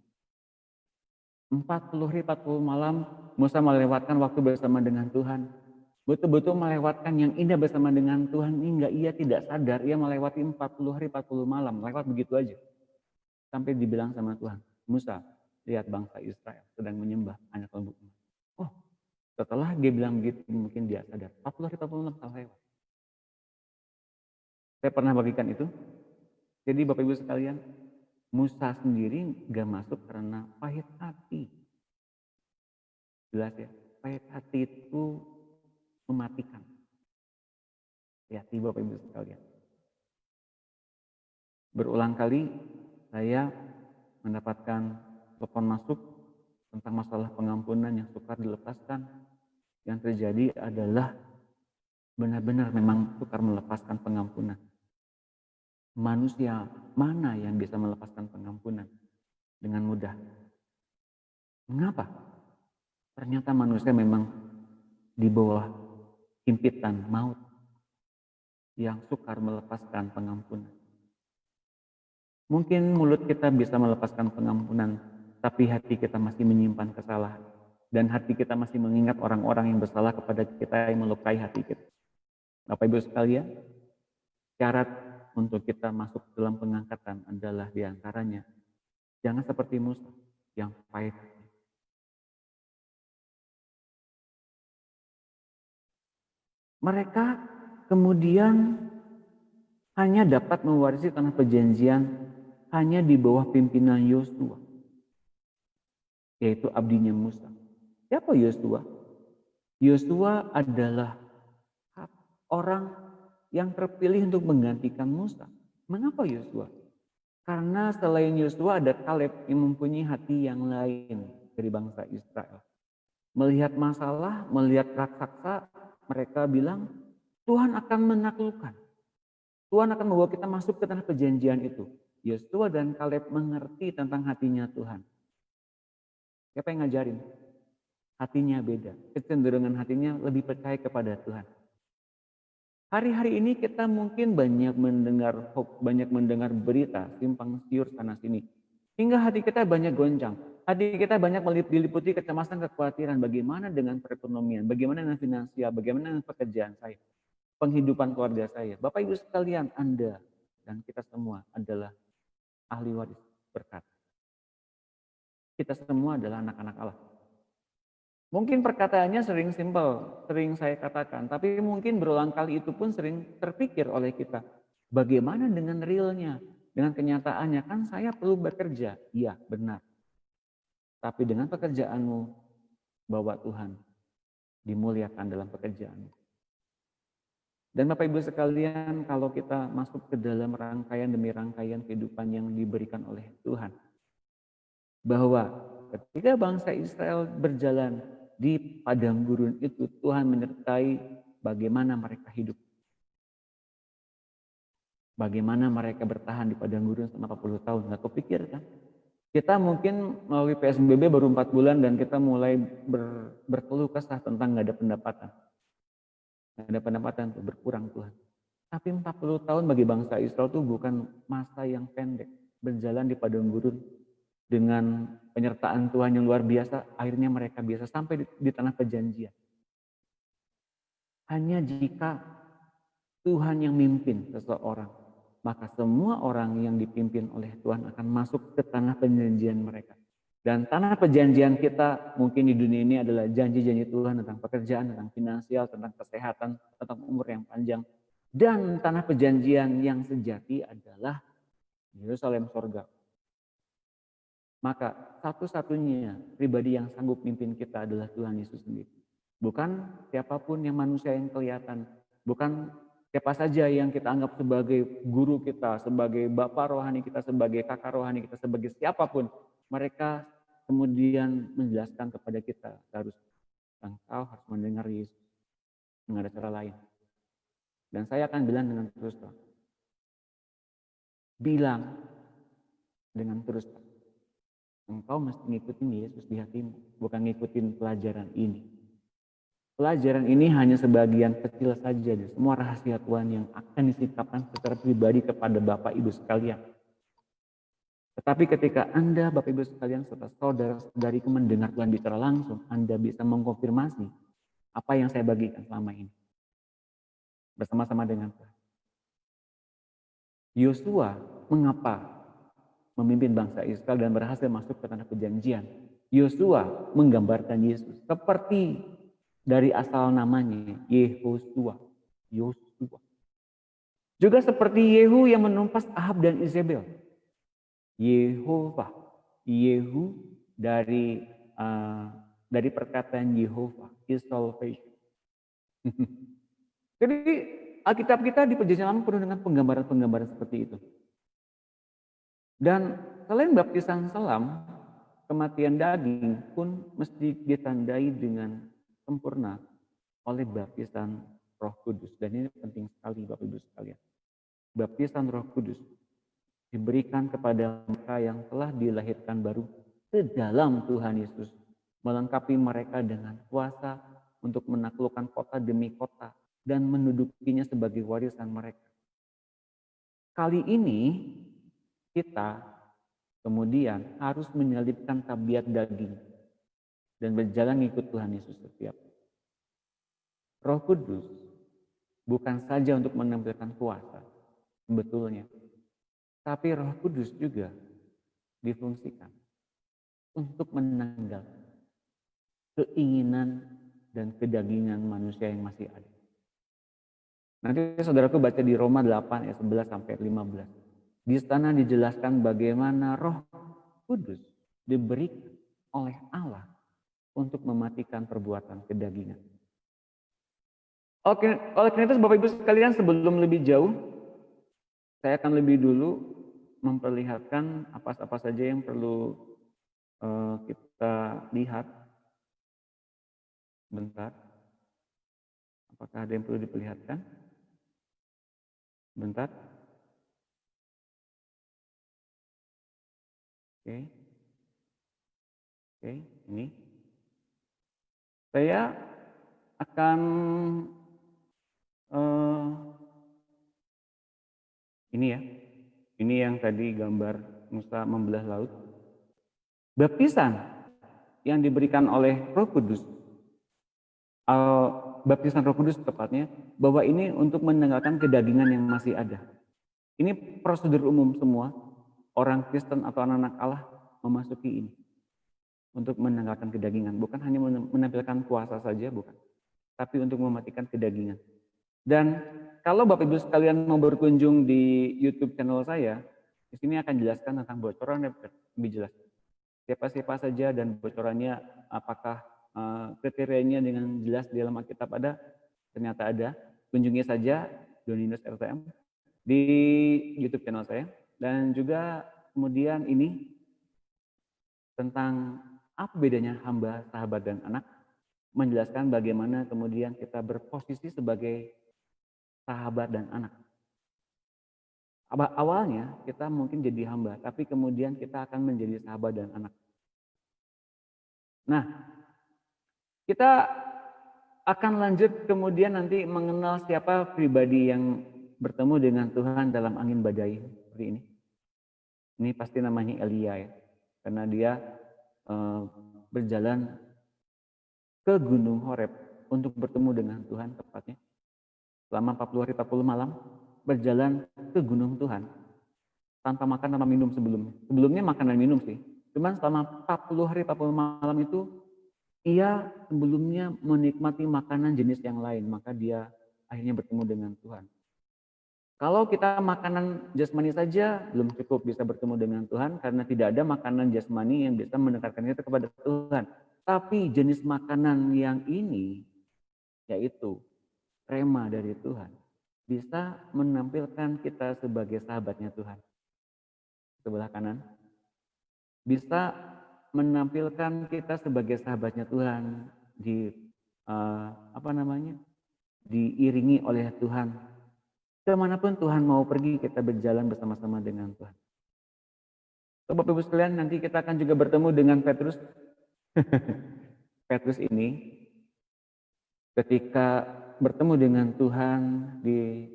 40 hari 40 malam Musa melewatkan waktu bersama dengan Tuhan. Betul-betul melewatkan yang indah bersama dengan Tuhan hingga ia tidak sadar. Ia melewati 40 hari 40 malam. Lewat begitu aja. Sampai dibilang sama Tuhan, Musa, lihat bangsa Israel sedang menyembah anak lembu. Oh, setelah dia bilang begitu, mungkin dia sadar. 40 hari 40 malam telah lewat. Saya pernah bagikan itu. Jadi Bapak Ibu sekalian, Musa sendiri gak masuk karena pahit hati. Jelas ya, pahit hati itu mematikan. Ya, Bapak Ibu sekalian. Berulang kali saya mendapatkan telepon masuk tentang masalah pengampunan yang sukar dilepaskan. Yang terjadi adalah benar-benar memang sukar melepaskan pengampunan. Manusia mana yang bisa melepaskan pengampunan dengan mudah? Mengapa? Ternyata manusia memang di bawah himpitan maut yang sukar melepaskan pengampunan. Mungkin mulut kita bisa melepaskan pengampunan, tapi hati kita masih menyimpan kesalahan. Dan hati kita masih mengingat orang-orang yang bersalah kepada kita yang melukai hati kita. Bapak Ibu sekalian, syarat untuk kita masuk dalam pengangkatan adalah diantaranya, jangan seperti Musa yang pahit. Mereka kemudian hanya dapat mewarisi tanah perjanjian hanya di bawah pimpinan Yosua, yaitu abdinya Musa. Siapa Yosua? Yosua adalah orang yang terpilih untuk menggantikan Musa. Mengapa Yosua? Karena selain Yosua ada Kaleb yang mempunyai hati yang lain dari bangsa Israel. Melihat masalah, melihat raksasa, mereka bilang, Tuhan akan menaklukkan. Tuhan akan membawa kita masuk ke tanah perjanjian itu. Yosua dan Kaleb mengerti tentang hatinya Tuhan. Siapa yang ngajarin? Hatinya beda. Kecenderungan hatinya lebih percaya kepada Tuhan. Hari-hari ini kita mungkin banyak mendengar berita simpang siur sana sini. Hingga hati kita banyak goncang. Hati kita banyak diliputi kecemasan, kekhawatiran. Bagaimana dengan perekonomian? Bagaimana dengan finansial? Bagaimana dengan pekerjaan saya? Penghidupan keluarga saya. Bapak Ibu sekalian, Anda dan kita semua adalah ahli waris berkat. Kita semua adalah anak-anak Allah. Mungkin perkataannya sering simpel, sering saya katakan, tapi mungkin berulang kali itu pun sering terpikir oleh kita. Bagaimana dengan realnya, dengan kenyataannya? Kan saya perlu bekerja. Iya, benar. Tapi dengan pekerjaanmu, bawa Tuhan dimuliakan dalam pekerjaanmu. Dan Bapak Ibu sekalian, kalau kita masuk ke dalam rangkaian demi rangkaian kehidupan yang diberikan oleh Tuhan, bahwa ketika bangsa Israel berjalan di padang gurun itu, Tuhan menyertai bagaimana mereka hidup. Bagaimana mereka bertahan di padang gurun selama 40 tahun. Nggak kepikir kan? Kita mungkin melalui PSBB baru 4 bulan dan kita mulai berkeluh kesah tentang nggak ada pendapatan. Nggak ada pendapatan, berkurang Tuhan. Tapi 40 tahun bagi bangsa Israel itu bukan masa yang pendek. Berjalan di padang gurun dengan penyertaan Tuhan yang luar biasa, akhirnya mereka biasa sampai di tanah perjanjian. Hanya jika Tuhan yang mimpin seseorang, maka semua orang yang dipimpin oleh Tuhan akan masuk ke tanah perjanjian mereka. Dan tanah perjanjian kita mungkin di dunia ini adalah janji-janji Tuhan tentang pekerjaan, tentang finansial, tentang kesehatan, tentang umur yang panjang. Dan tanah perjanjian yang sejati adalah Yerusalem sorga. Maka satu-satunya pribadi yang sanggup mimpin kita adalah Tuhan Yesus sendiri. Bukan siapapun yang manusia yang kelihatan. Bukan siapa saja yang kita anggap sebagai guru kita, sebagai bapak rohani kita, sebagai kakak rohani kita, sebagai siapapun. Mereka kemudian menjelaskan kepada kita, harus engkau harus mendengar Yesus. Nggak ada cara lain. Dan saya akan bilang dengan terus terang. Bilang dengan terus terang. Engkau mesti ngikutin Yesus di hatimu, bukan ngikutin pelajaran ini. Pelajaran ini hanya sebagian kecil saja dari semua rahasia Tuhan yang akan disikapkan secara pribadi kepada Bapak Ibu sekalian. Tetapi ketika Anda, Bapak Ibu sekalian, serta saudara-saudariku mendengar Tuhan bicara langsung, Anda bisa mengkonfirmasi apa yang saya bagikan selama ini. Bersama-sama dengan Tuhan. Yosua mengapa memimpin bangsa Israel dan berhasil masuk ke tanah perjanjian? Yosua menggambarkan Yesus seperti dari asal namanya, Yehosua. Yosua. Juga seperti Yehu yang menumpas Ahab dan Izebel. Yehova. Yehu dari perkataan Yehova, is salvation. Jadi Alkitab kita di Perjanjian Lama penuh dengan penggambaran-penggambaran seperti itu. Dan selain baptisan selam, kematian daging pun mesti ditandai dengan sempurna oleh baptisan Roh Kudus. Dan ini penting sekali Bapak Ibu sekalian. Baptisan Roh Kudus diberikan kepada mereka yang telah dilahirkan baru ke dalam Tuhan Yesus, melengkapi mereka dengan kuasa untuk menaklukkan kota demi kota dan mendudukinya sebagai warisan mereka. Kali ini kita kemudian harus menyelipkan tabiat daging dan berjalan ikut Tuhan Yesus setiap. Roh Kudus bukan saja untuk menampilkan kuasa sebetulnya, tapi Roh Kudus juga difungsikan untuk menanggal keinginan dan kedagingan manusia yang masih ada. Nanti saudaraku baca di Roma 8 ayat 11 sampai 15. Di sana dijelaskan bagaimana Roh Kudus diberikan oleh Allah untuk mematikan perbuatan kedagingan. Oke, oleh karena itu Bapak Ibu sekalian, sebelum lebih jauh, saya akan lebih dulu memperlihatkan apa saja yang perlu kita lihat. Bentar. Apakah ada yang perlu diperlihatkan? Bentar. Oke, ini. Saya akan ini ya. Ini yang tadi gambar Musa membelah laut. Baptisan yang diberikan oleh Roh Kudus. Baptisan Roh Kudus tepatnya, bahwa ini untuk menanggalkan kedagingan yang masih ada. Ini prosedur umum semua orang Kristen atau anak-anak Allah memasuki ini untuk menanggalkan kedagingan, bukan hanya menampilkan kuasa saja, bukan, tapi untuk mematikan kedagingan. Dan kalau Bapak Ibu sekalian mau berkunjung di YouTube channel saya, di sini akan jelaskan tentang bocoran lebih jelas. Siapa-siapa saja dan bocorannya, apakah kriterianya dengan jelas di dalam Alkitab ada, ternyata ada. kunjungi saja Doninus RTM di YouTube channel saya. Dan juga kemudian ini tentang apa bedanya hamba, sahabat, dan anak, menjelaskan bagaimana kemudian kita berposisi sebagai sahabat dan anak. Awalnya kita mungkin jadi hamba, tapi kemudian kita akan menjadi sahabat dan anak. Nah, kita akan lanjut kemudian nanti mengenal siapa pribadi yang bertemu dengan Tuhan dalam angin badai seperti ini. Ini pasti namanya Elia ya, karena dia berjalan ke Gunung Horeb untuk bertemu dengan Tuhan tepatnya. Selama 40 hari 40 malam berjalan ke gunung Tuhan tanpa makan tanpa minum sebelumnya. Sebelumnya makan dan minum sih. Cuman selama 40 hari 40 malam itu ia sebelumnya menikmati makanan jenis yang lain, maka dia akhirnya bertemu dengan Tuhan. Kalau kita makanan jasmani saja belum cukup bisa bertemu dengan Tuhan karena tidak ada makanan jasmani yang bisa mendekatkan kita kepada Tuhan. Tapi jenis makanan yang ini yaitu rema dari Tuhan bisa menampilkan kita sebagai sahabatnya Tuhan. Sebelah kanan. Bisa menampilkan kita sebagai sahabatnya Tuhan diiringi oleh Tuhan. Kemanapun Tuhan mau pergi, kita berjalan bersama-sama dengan Tuhan. Bapak Ibu sekalian, nanti kita akan juga bertemu dengan Petrus. Petrus ini ketika bertemu dengan Tuhan di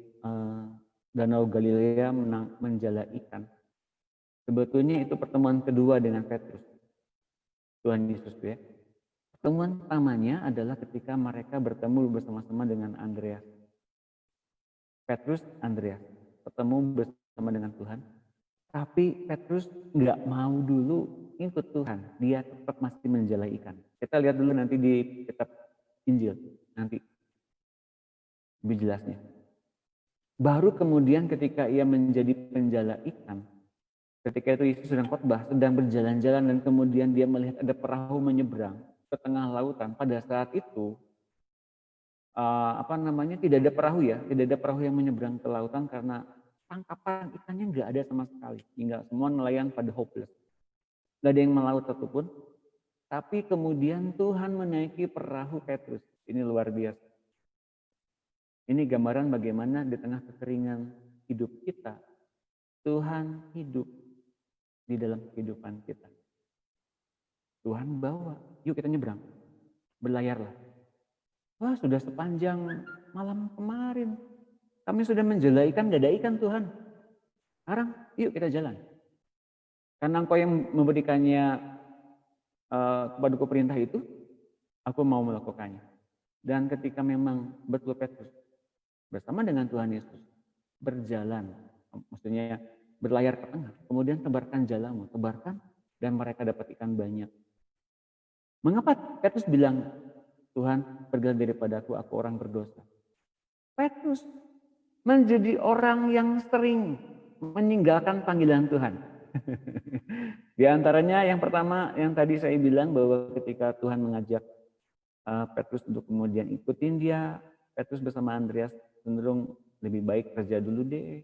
Danau Galilea menjala ikan. Sebetulnya itu pertemuan kedua dengan Petrus. Tuhan Yesus ya. Pertemuan pertamanya adalah ketika mereka bertemu bersama-sama dengan Andreas. Petrus, Andreas bertemu bersama dengan Tuhan. Tapi Petrus nggak mau dulu ikut Tuhan. Dia tetap masih menjala ikan. Kita lihat dulu nanti di kitab Injil. Nanti lebih jelasnya. Baru kemudian ketika ia menjadi penjala ikan, ketika itu Yesus sedang khotbah, sedang berjalan-jalan dan kemudian dia melihat ada perahu menyeberang ke tengah lautan. Pada saat itu tidak ada perahu ya, tidak ada perahu yang menyeberang ke lautan karena tangkapan ikannya nggak ada sama sekali, hingga semua nelayan pada hopeless, nggak ada yang melaut satupun. Tapi kemudian Tuhan menaiki perahu Petrus, ini luar biasa. Ini gambaran bagaimana di tengah kekeringan hidup kita, Tuhan hidup di dalam kehidupan kita. Tuhan bawa, yuk kita nyebrang, berlayarlah. Wah, sudah sepanjang malam kemarin kami sudah menjala ikan, gak ada ikan Tuhan. Sekarang yuk kita jalan. Karena Engkau yang memberikannya kepadaku perintah itu, aku mau melakukannya. Dan ketika memang betul Petrus bersama dengan Tuhan Yesus berjalan, maksudnya berlayar ke tengah, kemudian tebarkan jalamu, tebarkan, dan mereka dapat ikan banyak. Mengapa Petrus bilang, Tuhan, pergilah daripadaku, aku orang berdosa. Petrus menjadi orang yang sering meninggalkan panggilan Tuhan. Di antaranya yang pertama yang tadi saya bilang bahwa ketika Tuhan mengajak Petrus untuk kemudian ikutin dia, Petrus bersama Andreas cenderung lebih baik kerja dulu deh,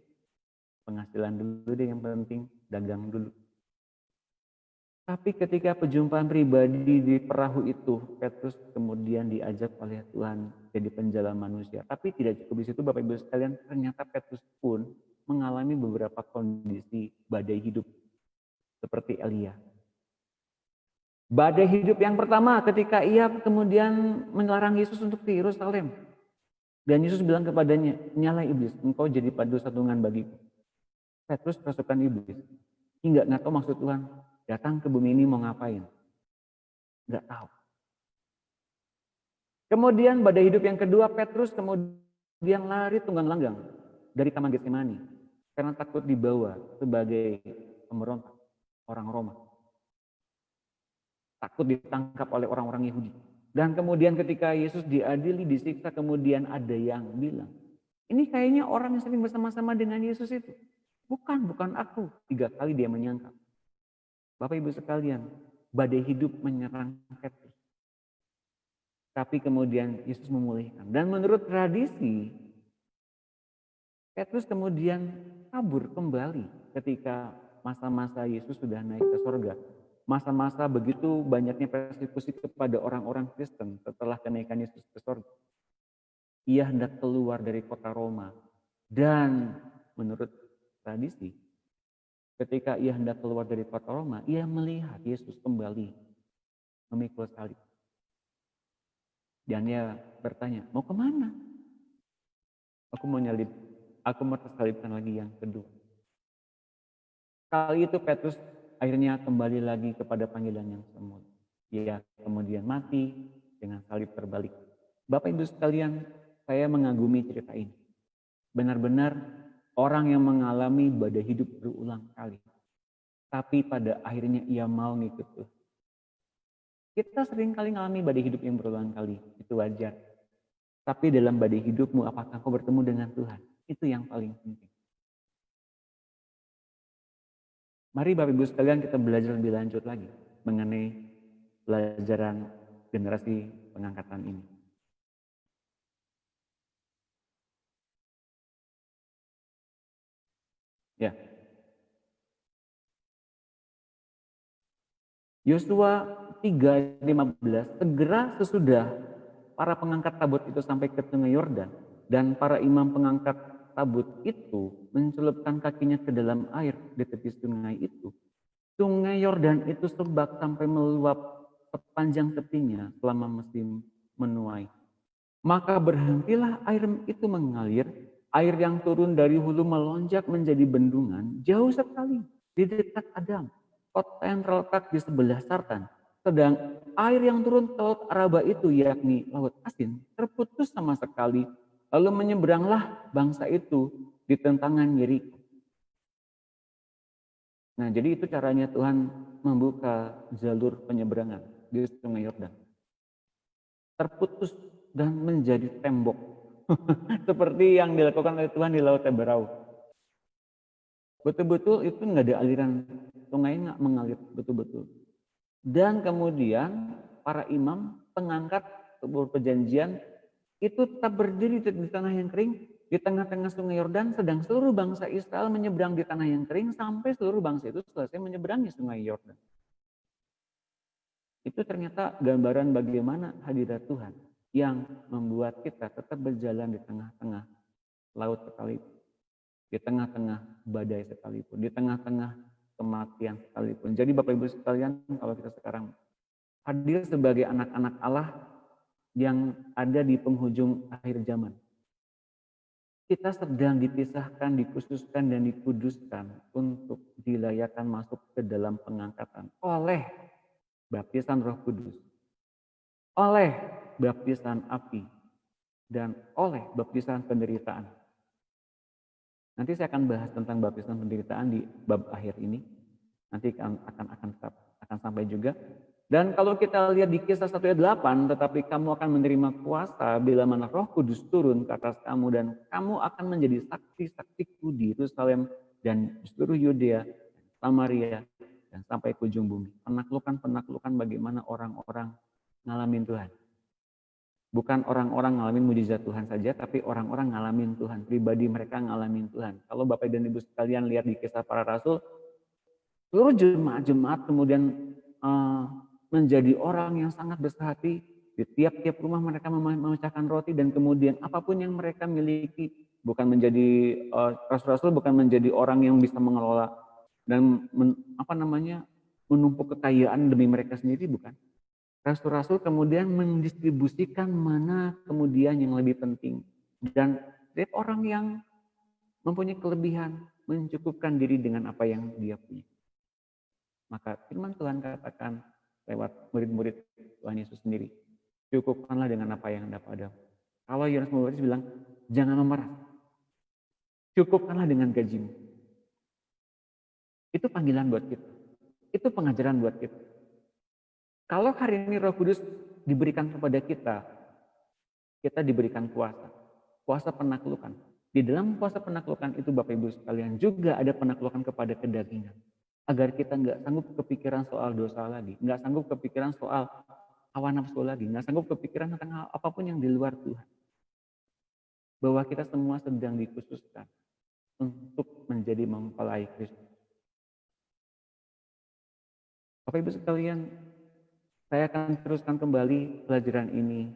penghasilan dulu deh yang penting, dagang dulu. Tapi ketika perjumpaan pribadi di perahu itu, Petrus kemudian diajak oleh Tuhan jadi penjala manusia. Tapi tidak cukup di situ Bapak Ibu sekalian, ternyata Petrus pun mengalami beberapa kondisi badai hidup seperti Elia. Badai hidup yang pertama ketika ia kemudian melarang Yesus untuk ke Yerusalem. Dan Yesus bilang kepadanya, nyala iblis, engkau jadi padu sandungan bagiku. Petrus pasukan iblis. Hingga nggak tahu maksud Tuhan. Datang ke bumi ini mau ngapain? Nggak tahu. Kemudian badai hidup yang kedua, Petrus kemudian lari tunggang langgang dari Taman Getsemani karena takut dibawa sebagai pemberontak orang Roma. Takut ditangkap oleh orang-orang Yahudi. Dan kemudian ketika Yesus diadili, disiksa, kemudian ada yang bilang, ini kayaknya orang yang sering bersama-sama dengan Yesus itu. Bukan aku. 3 kali dia menyangkal. Bapak Ibu sekalian, badai hidup menyerang Petrus. Tapi kemudian Yesus memulihkan. Dan menurut tradisi, Petrus kemudian kabur kembali ketika masa-masa Yesus sudah naik ke sorga. Masa-masa begitu banyaknya persekusi kepada orang-orang Kristen setelah kenaikan Yesus ke sorga. Ia hendak keluar dari kota Roma. Dan menurut tradisi, ketika ia hendak keluar dari kota Roma, ia melihat Yesus kembali memikul salib. Dan ia bertanya, mau kemana? Aku mau tersalibkan lagi yang kedua. Kali itu Petrus akhirnya kembali lagi kepada panggilan yang semula. Ia kemudian mati dengan salib terbalik. Bapak Ibu sekalian, saya mengagumi cerita ini. Benar-benar orang yang mengalami badai hidup berulang kali. Tapi pada akhirnya ia mau ngikut Tuhan. Kita sering kali mengalami badai hidup yang berulang kali. Itu wajar. Tapi dalam badai hidupmu, apakah kau bertemu dengan Tuhan? Itu yang paling penting. Mari Bapak Ibu sekalian kita belajar lebih lanjut lagi mengenai pelajaran generasi pengangkatan ini. Ya. Yosua 3:15, segera sesudah para pengangkat tabut itu sampai ke sungai Yordan dan para imam pengangkat tabut itu mencelupkan kakinya ke dalam air di tepi sungai itu. Sungai Yordan itu sebak sampai meluap sepanjang tepinya selama musim menuai. Maka berhentilah air itu mengalir, air yang turun dari hulu melonjak menjadi bendungan jauh sekali di dekat Adam, kota yang terletak di sebelah Sartan. Sedang air yang turun ke laut Araba itu, yakni laut asin, terputus sama sekali. Lalu menyeberanglah bangsa itu di tentangan Yeriko. Nah, jadi itu caranya Tuhan membuka jalur penyeberangan di sungai Yordan. Terputus dan menjadi tembok. Seperti yang dilakukan oleh Tuhan di Laut Teberau. Betul-betul itu nggak ada aliran sungai, nggak mengalir betul-betul. Dan kemudian para imam pengangkat sebuah perjanjian itu tetap berdiri di tanah yang kering, di tengah-tengah sungai Yordan, sedang seluruh bangsa Israel menyeberang di tanah yang kering sampai seluruh bangsa itu selesai menyeberangi sungai Yordan. Itu ternyata gambaran bagaimana hadirat Tuhan yang membuat kita tetap berjalan di tengah-tengah laut sekalipun, di tengah-tengah badai sekalipun, di tengah-tengah kematian sekalipun. Jadi Bapak Ibu sekalian, kalau kita sekarang hadir sebagai anak-anak Allah yang ada di penghujung akhir zaman, kita sedang dipisahkan, dikhususkan, dan dikuduskan untuk dilayakkan masuk ke dalam pengangkatan oleh baptisan Roh Kudus, oleh baptisan api, dan oleh baptisan penderitaan. Nanti saya akan bahas tentang baptisan penderitaan di bab akhir ini. Nanti akan sampai juga. Dan kalau kita lihat di Kisah 1 ayat 8, tetapi kamu akan menerima kuasa bila mana Roh Kudus turun ke atas kamu dan kamu akan menjadi saksi-saksiku di Yerusalem dan di seluruh Yudea, Samaria, dan sampai ke ujung bumi. Penaklukan bagaimana orang-orang ngalamin Tuhan. Bukan orang-orang ngalamin mujizat Tuhan saja, tapi orang-orang ngalamin Tuhan. Pribadi mereka ngalamin Tuhan. Kalau Bapak dan Ibu sekalian lihat di Kisah Para Rasul, seluruh jemaat kemudian menjadi orang yang sangat besar hati. Di tiap-tiap rumah mereka memecahkan roti dan kemudian apapun yang mereka miliki, bukan menjadi rasul-rasul, bukan menjadi orang yang bisa mengelola dan menumpuk kekayaan demi mereka sendiri, bukan. Rasul-rasul kemudian mendistribusikan mana kemudian yang lebih penting. Dan setiap orang yang mempunyai kelebihan mencukupkan diri dengan apa yang dia punya. Maka firman Tuhan katakan lewat murid-murid Tuhan Yesus sendiri, cukupkanlah dengan apa yang ada padamu. Kalau Yohanes Pembaptis bilang, jangan memerah. Cukupkanlah dengan gajimu. Itu panggilan buat kita. Itu pengajaran buat kita. Kalau hari ini Roh Kudus diberikan kepada kita, kita diberikan kuasa. Kuasa penaklukan. Di dalam kuasa penaklukan itu Bapak Ibu sekalian juga ada penaklukan kepada kedagingan. Agar kita nggak sanggup kepikiran soal dosa lagi. Nggak sanggup kepikiran soal hawa nafsu lagi. Nggak sanggup kepikiran tentang apapun yang di luar Tuhan. Bahwa kita semua sedang dikhususkan. untuk menjadi mempelai Kristus. Bapak Ibu sekalian, saya akan teruskan kembali pelajaran ini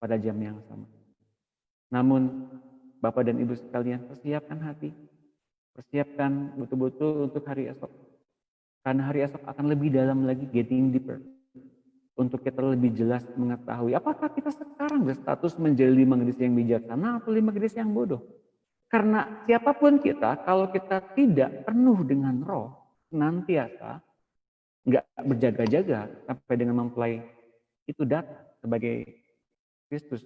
pada jam yang sama. Namun, Bapak dan Ibu sekalian, persiapkan hati, persiapkan betul-betul untuk hari esok. Karena hari esok akan lebih dalam lagi, getting deeper. Untuk kita lebih jelas mengetahui apakah kita sekarang berstatus menjadi 5 gadis yang bijaksana atau 5 gadis yang bodoh. Karena siapapun kita, kalau kita tidak penuh dengan roh, senantiasa, nggak berjaga-jaga sampai dengan mempelai itu datang sebagai Kristus.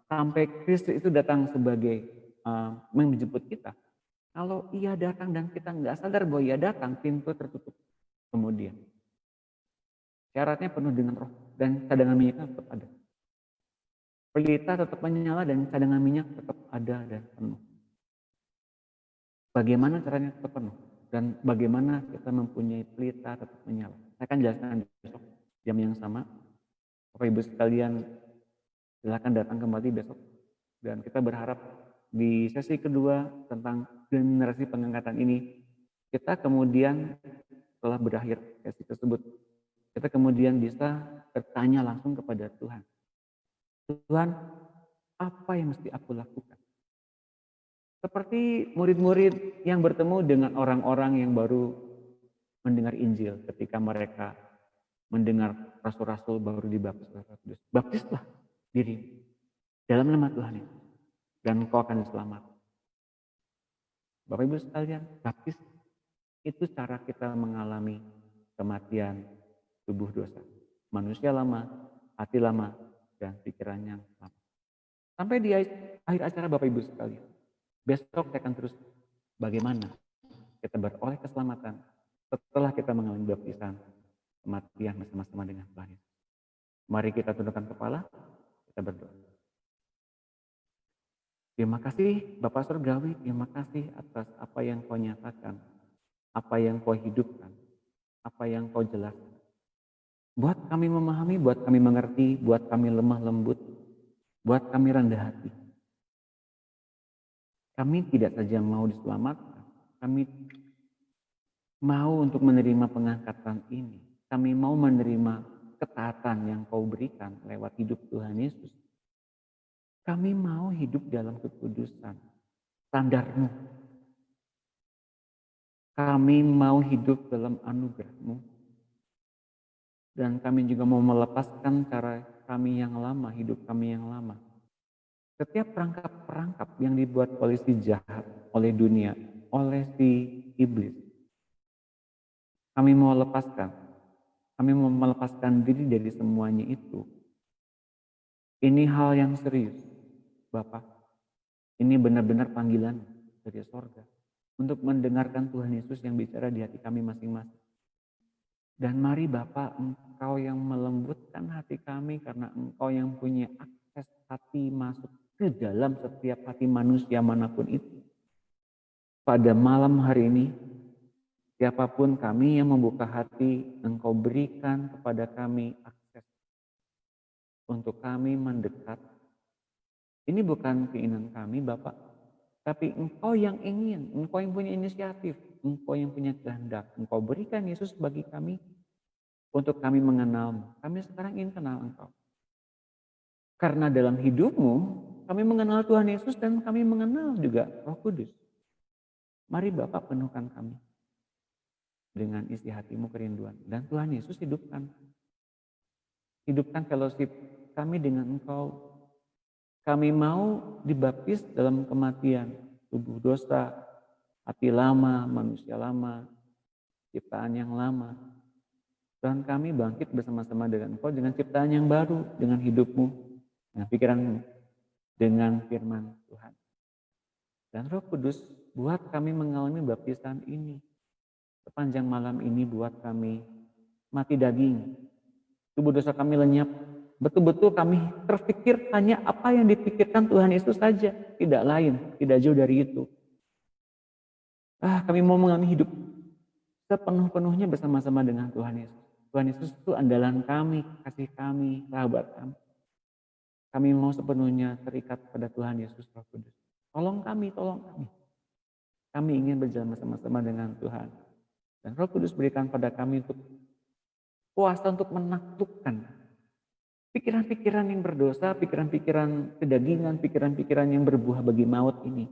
Sampai Kristus itu datang sebagai menjemput kita. Kalau ia datang dan kita nggak sadar bahwa ia datang, pintu tertutup. Kemudian syaratnya penuh dengan roh dan cadangan minyaknya tetap ada. Pelita tetap menyala dan cadangan minyak tetap ada dan penuh. Bagaimana caranya tetap penuh? Dan bagaimana kita mempunyai pelita tetap menyala? Saya akan jelaskan besok jam yang sama. Bapak Ibu sekalian, silakan datang kembali besok. Dan kita berharap di sesi kedua tentang generasi pengangkatan ini, kita kemudian setelah berakhir sesi tersebut, kita kemudian bisa bertanya langsung kepada Tuhan. Tuhan, apa yang mesti aku lakukan? Seperti murid-murid yang bertemu dengan orang-orang yang baru mendengar Injil ketika mereka mendengar rasul-rasul baru dibaptis oleh Roh Kudus. Baptislah diri dalam nama Tuhan Yesus dan engkau akan diselamatkan. Bapak Ibu sekalian, baptis itu cara kita mengalami kematian tubuh dosa. Manusia lama, hati lama, dan pikiran yang lama. Sampai di akhir acara Bapak Ibu sekalian. Besok saya akan terus bagaimana kita beroleh keselamatan setelah kita mengalami baptisan kematian bersama-sama dengan Tuhan Yesus. Mari kita tundukkan kepala, kita berdoa. Terima kasih Bapak Surgawi, terima kasih atas apa yang kau nyatakan, apa yang kau hidupkan, apa yang kau jelaskan. Buat kami memahami, buat kami mengerti, buat kami lemah lembut, buat kami rendah hati. Kami tidak saja mau diselamatkan, kami mau untuk menerima pengangkatan ini. Kami mau menerima ketaatan yang kau berikan lewat hidup Tuhan Yesus. Kami mau hidup dalam kekudusan, standar-Mu. Kami mau hidup dalam anugerah-Mu. Dan kami juga mau melepaskan cara kami yang lama, hidup kami yang lama. Setiap perangkap-perangkap yang dibuat oleh si jahat, oleh dunia, oleh si iblis. Kami mau lepaskan. Kami mau melepaskan diri dari semuanya itu. Ini hal yang serius, Bapak. Ini benar-benar panggilan dari sorga. Untuk mendengarkan Tuhan Yesus yang bicara di hati kami masing-masing. Dan mari Bapak, Engkau yang melembutkan hati kami karena Engkau yang punya akses hati masuk ke dalam setiap hati manusia manapun itu. Pada malam hari ini, siapapun kami yang membuka hati, Engkau berikan kepada kami akses untuk kami mendekat. Ini bukan keinginan kami, Bapak, tapi Engkau yang ingin, Engkau yang punya inisiatif, Engkau yang punya kehendak. Engkau berikan Yesus bagi kami untuk kami mengenal-Mu. Kami sekarang ingin kenal Engkau. Karena dalam hidup-Mu, kami mengenal Tuhan Yesus dan kami mengenal juga Roh Kudus. Mari Bapak penuhkan kami dengan isi hati-Mu kerinduan. Dan Tuhan Yesus hidupkan. Hidupkan fellowship kami dengan Engkau. Kami mau dibaptis dalam kematian tubuh dosa, hati lama, manusia lama, ciptaan yang lama. Dan kami bangkit bersama-sama dengan Engkau dengan ciptaan yang baru, dengan hidup-Mu, dengan pikiran-Mu, dengan firman Tuhan. Dan Roh Kudus buat kami mengalami baptisan ini. Sepanjang malam ini buat kami mati daging. Tubuh dosa kami lenyap. Betul-betul kami terpikir hanya apa yang dipikirkan Tuhan Yesus saja. Tidak lain, tidak jauh dari itu. Kami mau mengalami hidup sepenuh-penuhnya bersama-sama dengan Tuhan Yesus. Tuhan Yesus itu andalan kami, kasih kami, sahabat kami. Kami mau sepenuhnya terikat pada Tuhan Yesus Roh Kudus. Tolong kami, tolong kami. Kami ingin berjalan bersama-sama dengan Tuhan. Dan Roh Kudus berikan pada kami untuk kuasa untuk menaklukkan pikiran-pikiran yang berdosa, pikiran-pikiran kedagingan, pikiran-pikiran yang berbuah bagi maut ini.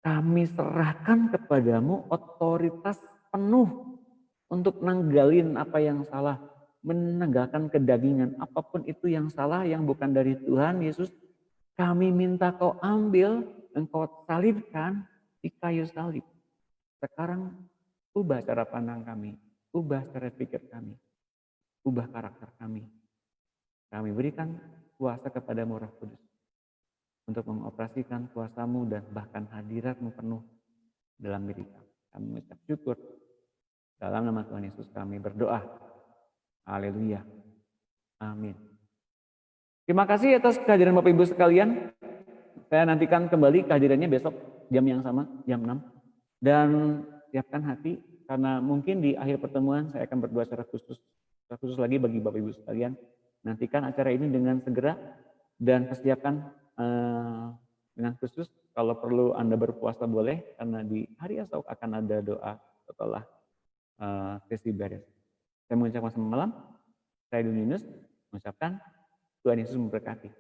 Kami serahkan kepadamu otoritas penuh untuk nanggalin apa yang salah, menanggalkan kedagingan, apapun itu yang salah, yang bukan dari Tuhan Yesus, kami minta kau ambil, engkau salibkan di kayu salib. Sekarang ubah cara pandang kami, ubah cara pikir kami, ubah karakter kami. Kami berikan kuasa kepadamu Roh Kudus untuk mengoperasikan kuasamu dan bahkan hadiratmu penuh dalam diri kami. Kami mengucap syukur. Dalam nama Tuhan Yesus kami berdoa. Haleluya. Amin. Terima kasih atas kehadiran Bapak Ibu sekalian. Saya nantikan kembali kehadirannya besok jam yang sama, jam 6. Dan siapkan hati karena mungkin di akhir pertemuan saya akan berdoa secara khusus lagi bagi Bapak Ibu sekalian. Nantikan acara ini dengan segera dan persiapkan dengan khusus. Kalau perlu Anda berpuasa boleh, karena di hari esok akan ada doa setelah sesi beres. Saya mengucapkan selamat malam. Saya Yunus mengucapkan Tuhan Yesus memberkati.